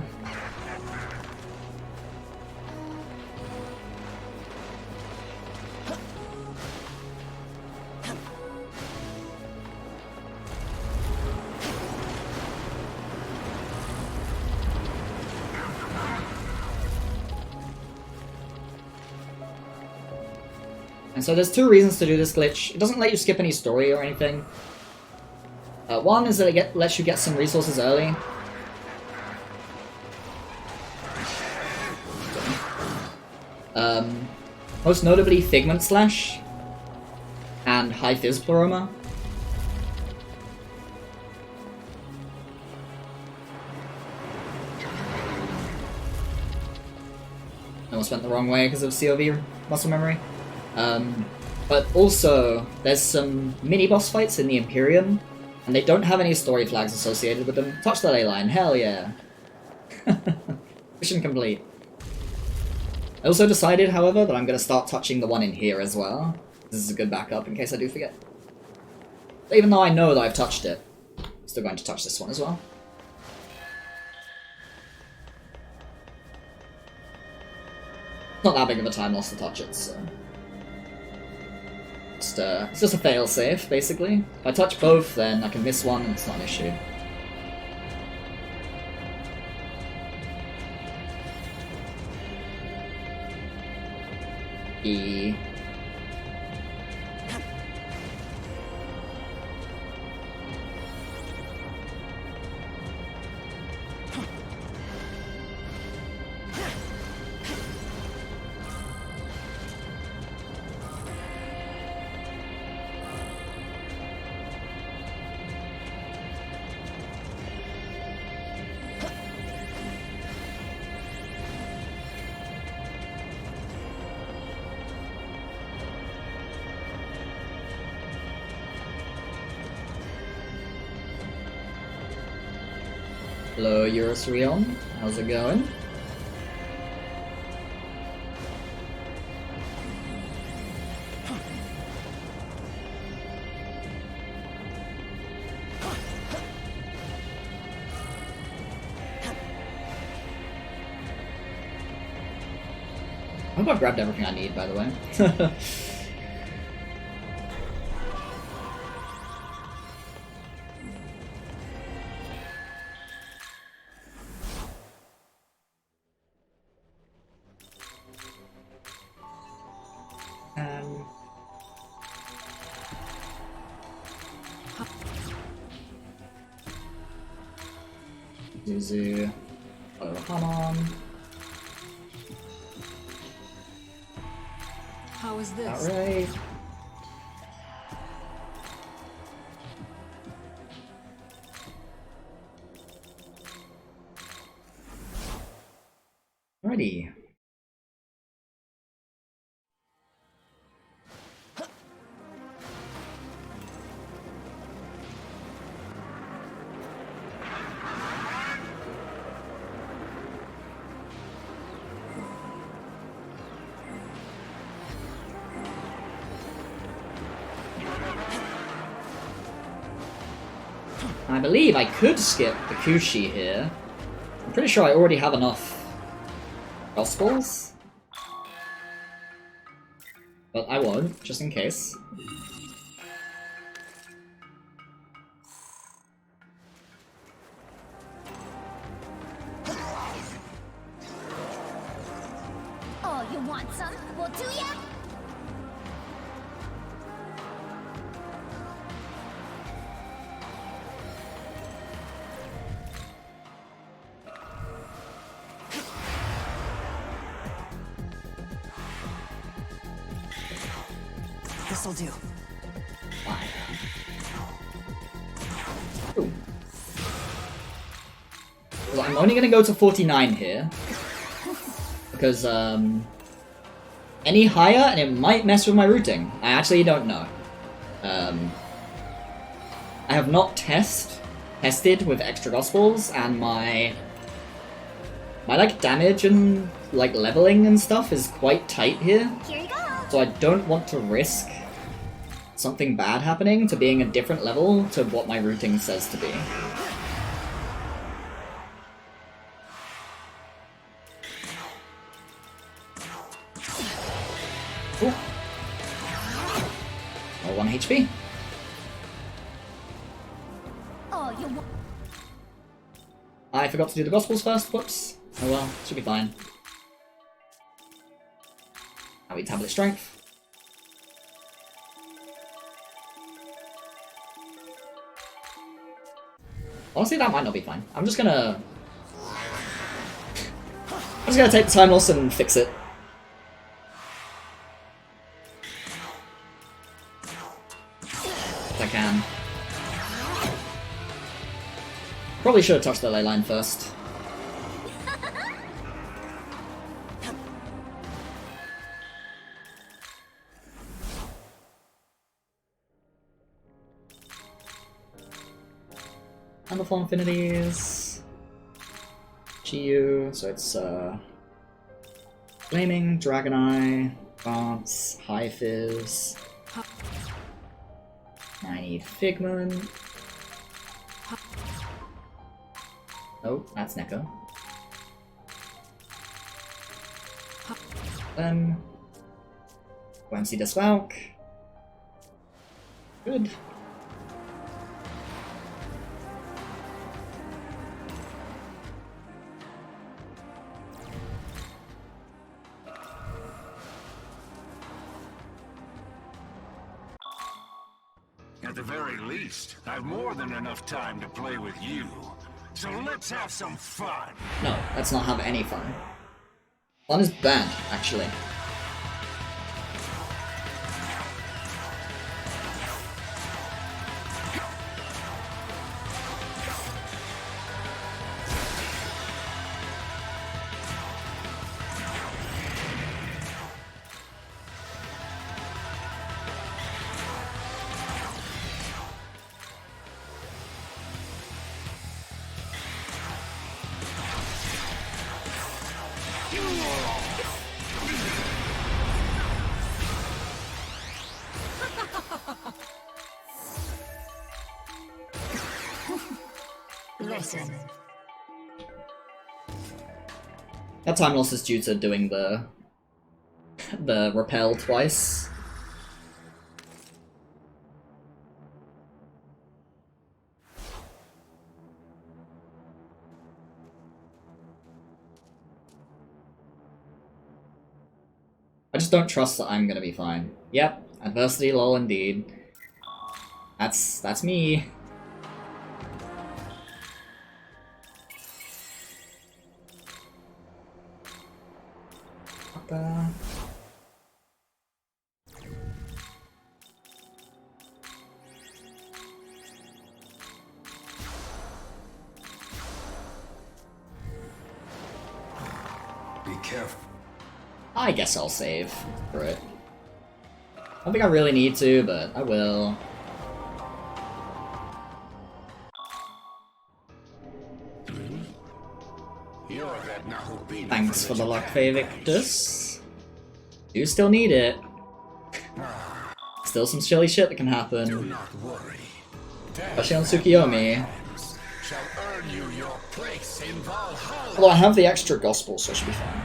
And so there's two reasons to do this glitch. It doesn't let you skip any story or anything. One is that it lets you get some resources early. Most notably Figment Slash and High Fizz Pleroma. almost went the wrong way because of COV muscle memory. But also, there's some mini-boss fights in the Imperium, and they don't have any story flags associated with them. Touch the ley line, hell yeah. Mission complete. I also decided, however, that I'm going to start touching the one in here as well. This is a good backup in case I do forget. But even though I know that I've touched it, I'm still going to touch this one as well. Not that big of a time loss to touch it, so... it's just a fail-safe, basically. If I touch both, then I can miss one and it's not an issue. E... Hello, Eurosreon. How's it going? I hope I've grabbed everything I need, by the way. Zuzu. Follow the Hammon. How is this? Alright. Alrighty. I believe I could skip the Kushi here. I'm pretty sure I already have enough Gospels. But I won't, just in case. Oh, you want some? Well, do ya? This'll do. Ooh. Well, I'm only gonna go to 49 here. Because, any higher and it might mess with my routing. I actually don't know. I have not tested with extra Gospels, and my like damage and like leveling and stuff is quite tight here. Here you go. So I don't want to risk something bad happening to being a different level to what my routing says to be. Cool. Oh, 1 HP. Oh, you want... I forgot to do the Gospels first, whoops. Oh well, should be fine. Now we tablet strength. Honestly, that might not be fine. I'm just gonna take the time loss and fix it. If I can. Probably should have touched the ley line first. Wonderful Infinities. Chiyu, so it's Flaming, Dragon Eye, Advance, High Fizz. I need Figment. Oh, that's Neko. Then Wensi the Svalk. Good. At the very least, I've more than enough time to play with you. So let's have some fun. No, let's not have any fun. Fun is bad, actually. Listen. That time loss is due to doing the repel twice. I just don't trust that I'm gonna be fine. Yep, adversity lol indeed. That's me. Be careful. I guess I'll save for it. I don't think I really need to, but I will. Thanks for the luck, Victus. Do still need it. Still some silly shit that can happen. Especially on Tsukiyomi. Although I have the extra gospel, so I should be fine.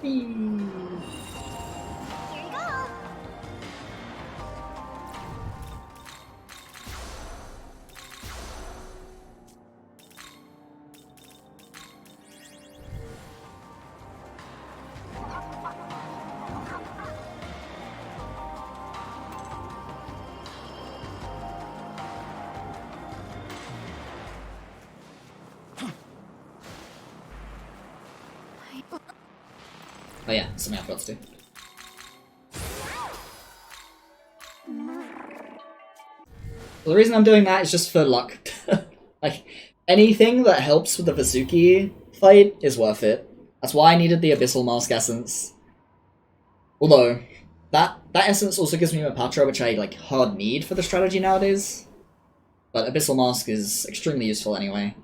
Here you go. Oh yeah, something I forgot to do. Well, the reason I'm doing that is just for luck. Like, anything that helps with the Vasuki fight is worth it. That's why I needed the Abyssal Mask Essence. Although, that essence also gives me Mapatra, which I, like, hard need for the strategy nowadays. But Abyssal Mask is extremely useful anyway.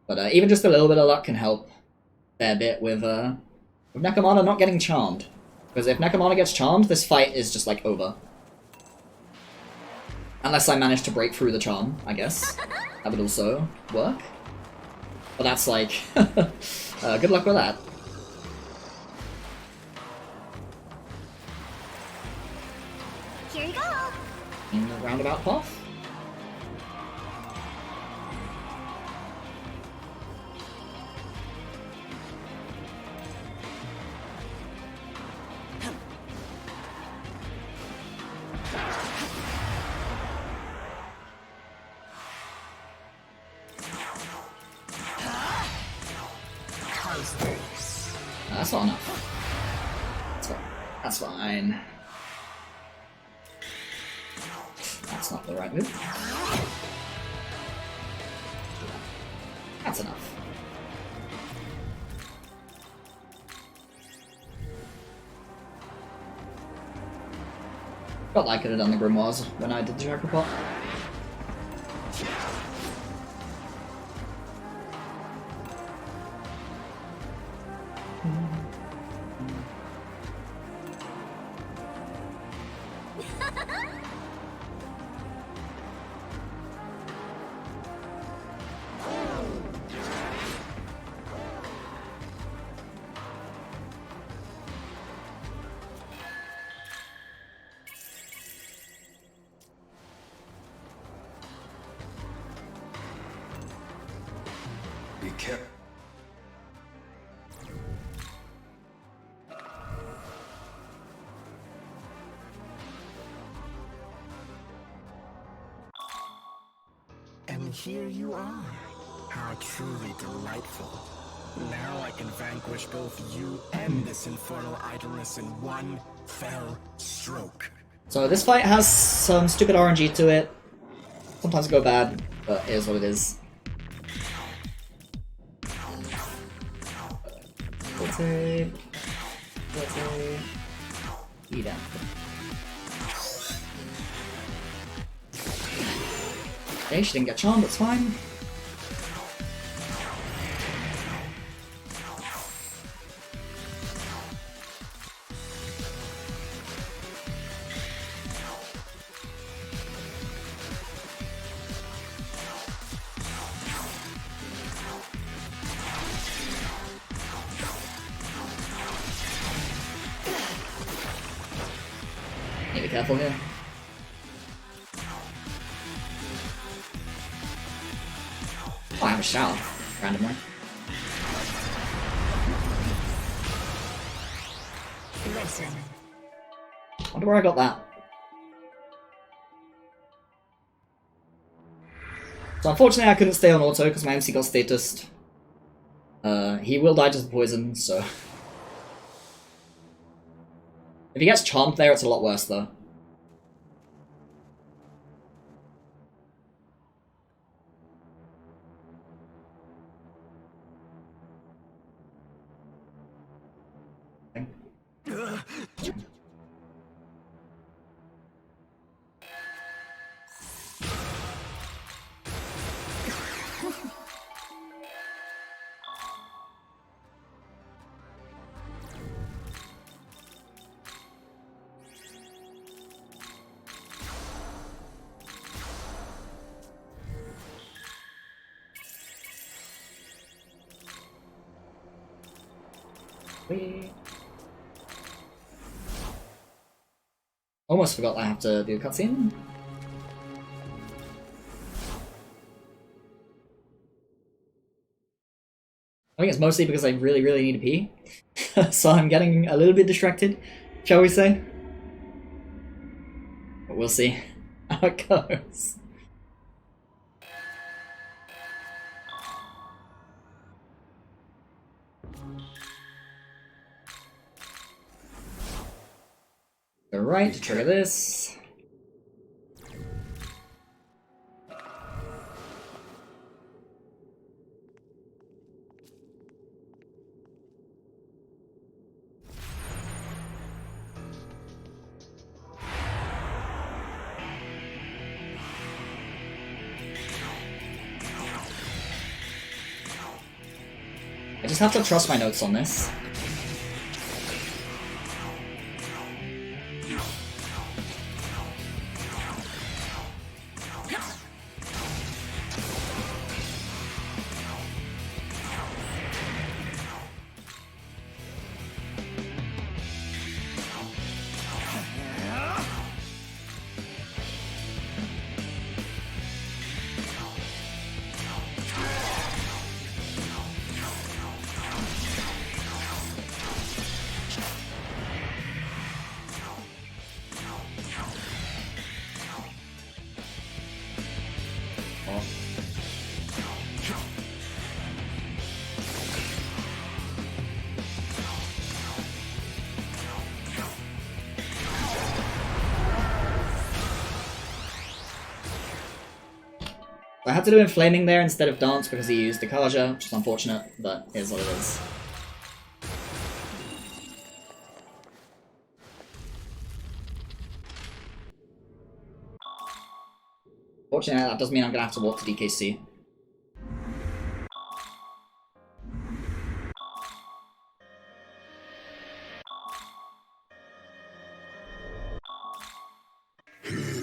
But even just a little bit of luck can help a fair bit with Nekomata not getting charmed. Because if Nekomata gets charmed, this fight is just like over. Unless I manage to break through the charm, I guess. That would also work. But that's like... good luck with that. Here you go. In the roundabout path. That's not enough. That's fine. That's not the right move. That's enough. Felt like I could have done the Grimoires when I did the Chakra Pot. Be careful. And here you are. How truly delightful. Now I can vanquish both you and this infernal idleness in one fell stroke. So this fight has some stupid RNG to it. Sometimes go bad, but it is what it is. Let's say... Eat out. Okay, she didn't get charmed, that's fine. Need to be careful here. Oh, I have a shower, randomly. Listen. Wonder where I got that. So unfortunately I couldn't stay on auto because my MC got statused. He will die to the poison, so... If he gets charmed there, it's a lot worse though. Almost forgot I have to do a cutscene. I think it's mostly because I really need to pee. So I'm getting a little bit distracted, shall we say? But we'll see how it goes. Go right, trigger this. I just have to trust my notes on this. I had to do inflaming there instead of dance because he used the Kaja, which is unfortunate, but here's what it is. Fortunately, that does mean I'm gonna have to walk to DKC.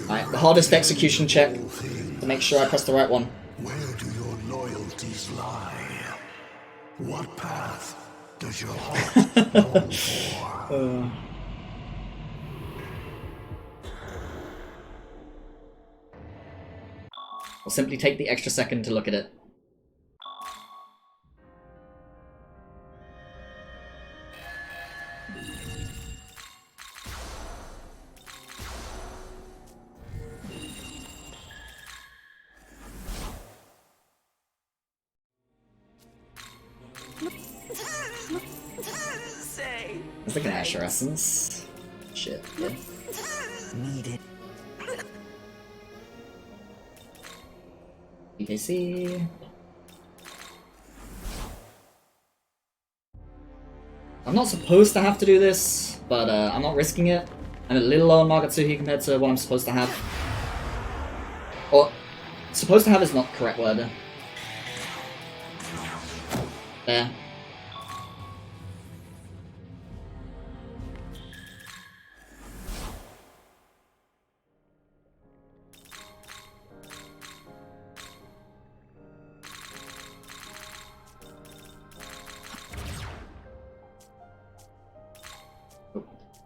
Alright, the hardest execution check to make sure I press the right one. Where do your loyalties lie? What path does your heart long for? I'll simply take the extra second to look at it. It's like an Asher Essence. Shit. Good. Need it. DKC. I'm not supposed to have to do this, but I'm not risking it. I'm a little low on Magatsuhi compared to what I'm supposed to have. Or, supposed to have is not the correct word. There.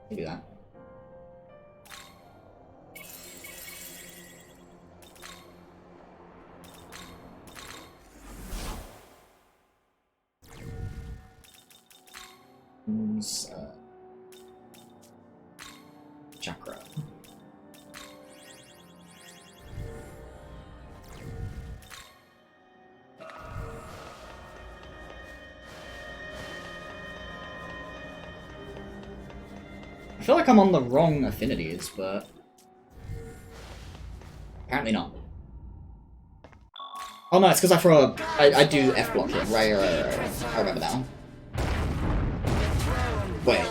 Do that. Chakra. I feel like I'm on the wrong affinities, but apparently not. Oh no, it's because I throw a... I do F block here. Right. I remember now. Wait.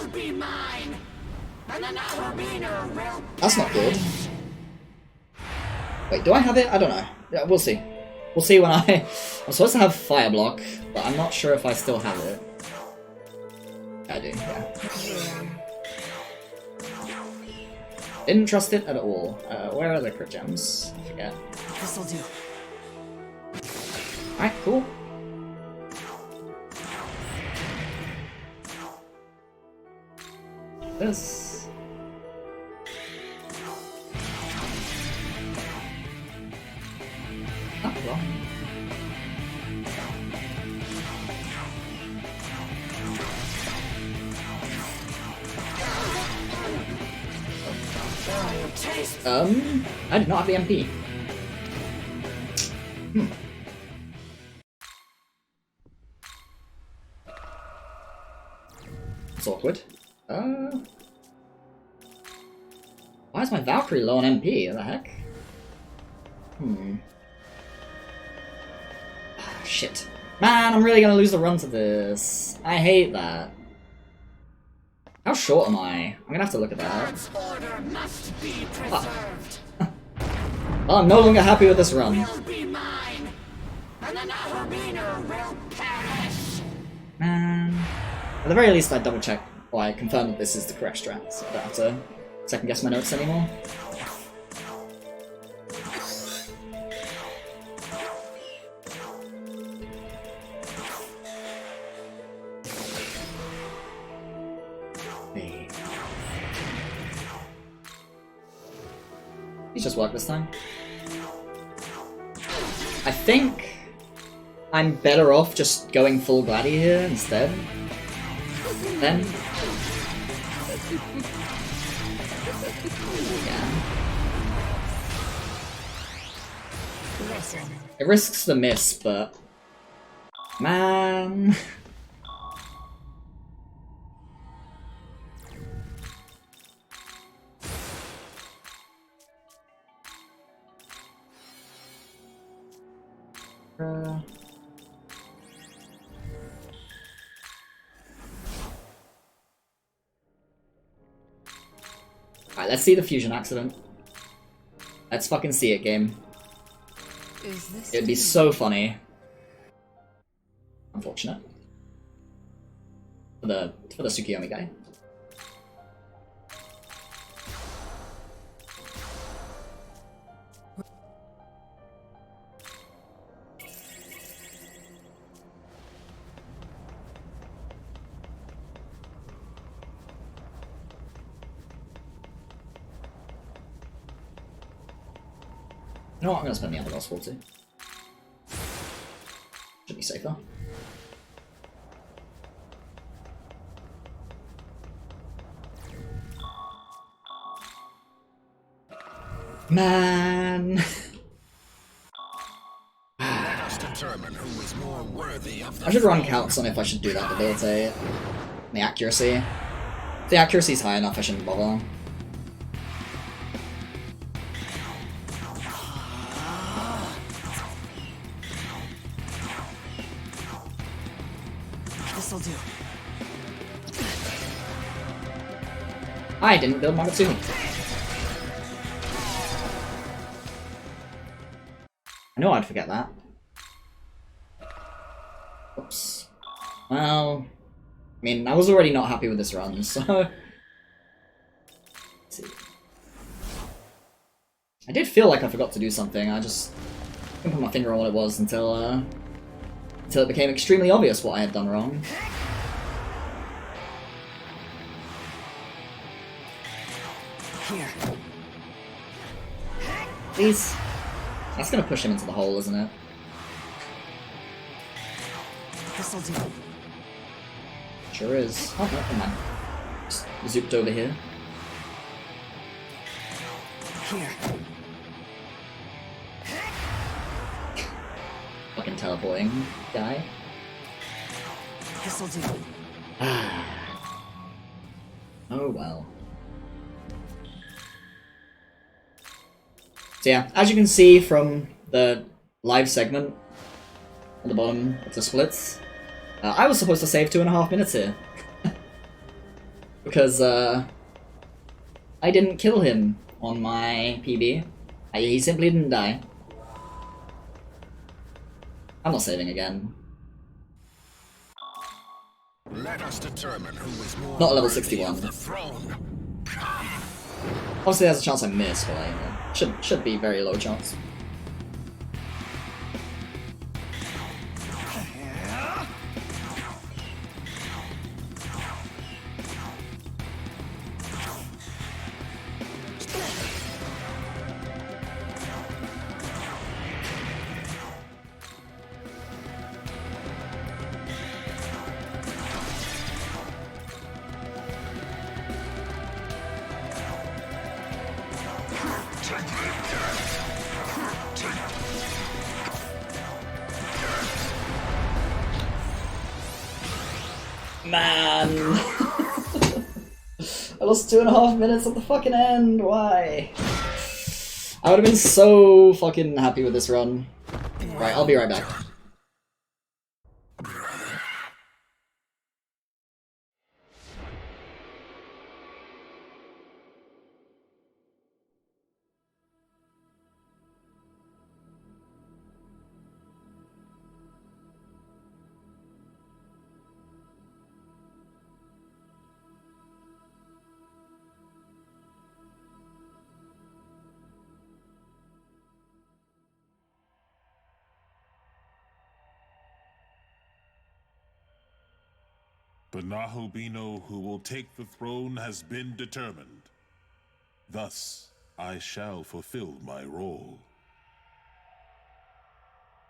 That's not good. Wait, do I have it? I don't know. Yeah, we'll see. We'll see when I'm supposed to have Fire Block, but I'm not sure if I still have it. I do, yeah. Didn't trust it at all. Where are the crit gems? I forget. This'll do. Alright, cool. This. Oh, well. I did not have the MP. It's awkward. Why is my Valkyrie low on MP? What the heck? Shit. Man, I'm really gonna lose the run to this. I hate that. How short am I? I'm gonna have to look at that. Oh. Well, I'm no longer happy with this run. Man, At the very least, I double check, or I confirm that this is the correct strat, so I don't have to second guess my notes anymore. He's just worked this time. I think I'm better off just going full Gladdy here instead. Then. Yeah. It risks the miss, but man. Alright, let's see the fusion accident. Let's fucking see it, game. It'd be so funny. Unfortunate. For the Tsukiyomi guy. You know what, I'm gonna spend the other gospel too. Should be safer. Man. Let us determine who is more worthy of the I should run counts on if I should do that ability. The accuracy. If the accuracy's high enough, I shouldn't bother. This'll do. I didn't build Magatsuhi. I know I'd forget that. Oops. Well, I mean, I was already not happy with this run, so... Let's see. I did feel like I forgot to do something, I just couldn't put my finger on what it was until it became extremely obvious what I had done wrong. Here. Please. That's gonna push him into the hole, isn't it? This'll do. Sure is. Oh, no, never mind. Just zooped over here. Here. Fucking teleporting guy. This'll do. Oh well. So yeah, as you can see from the live segment at the bottom of the splits, I was supposed to save 2.5 minutes here. Because I didn't kill him on my PB. He simply didn't die. I'm not saving again. Let us determine who is more Not level worthy 61. of the throne. Obviously there's a chance I miss, but should be very low chance. Man! I lost 2.5 minutes at the fucking end, why? I would have been so fucking happy with this run. Right, I'll be right back. But Nahobino, who will take the throne, has been determined. Thus, I shall fulfill my role.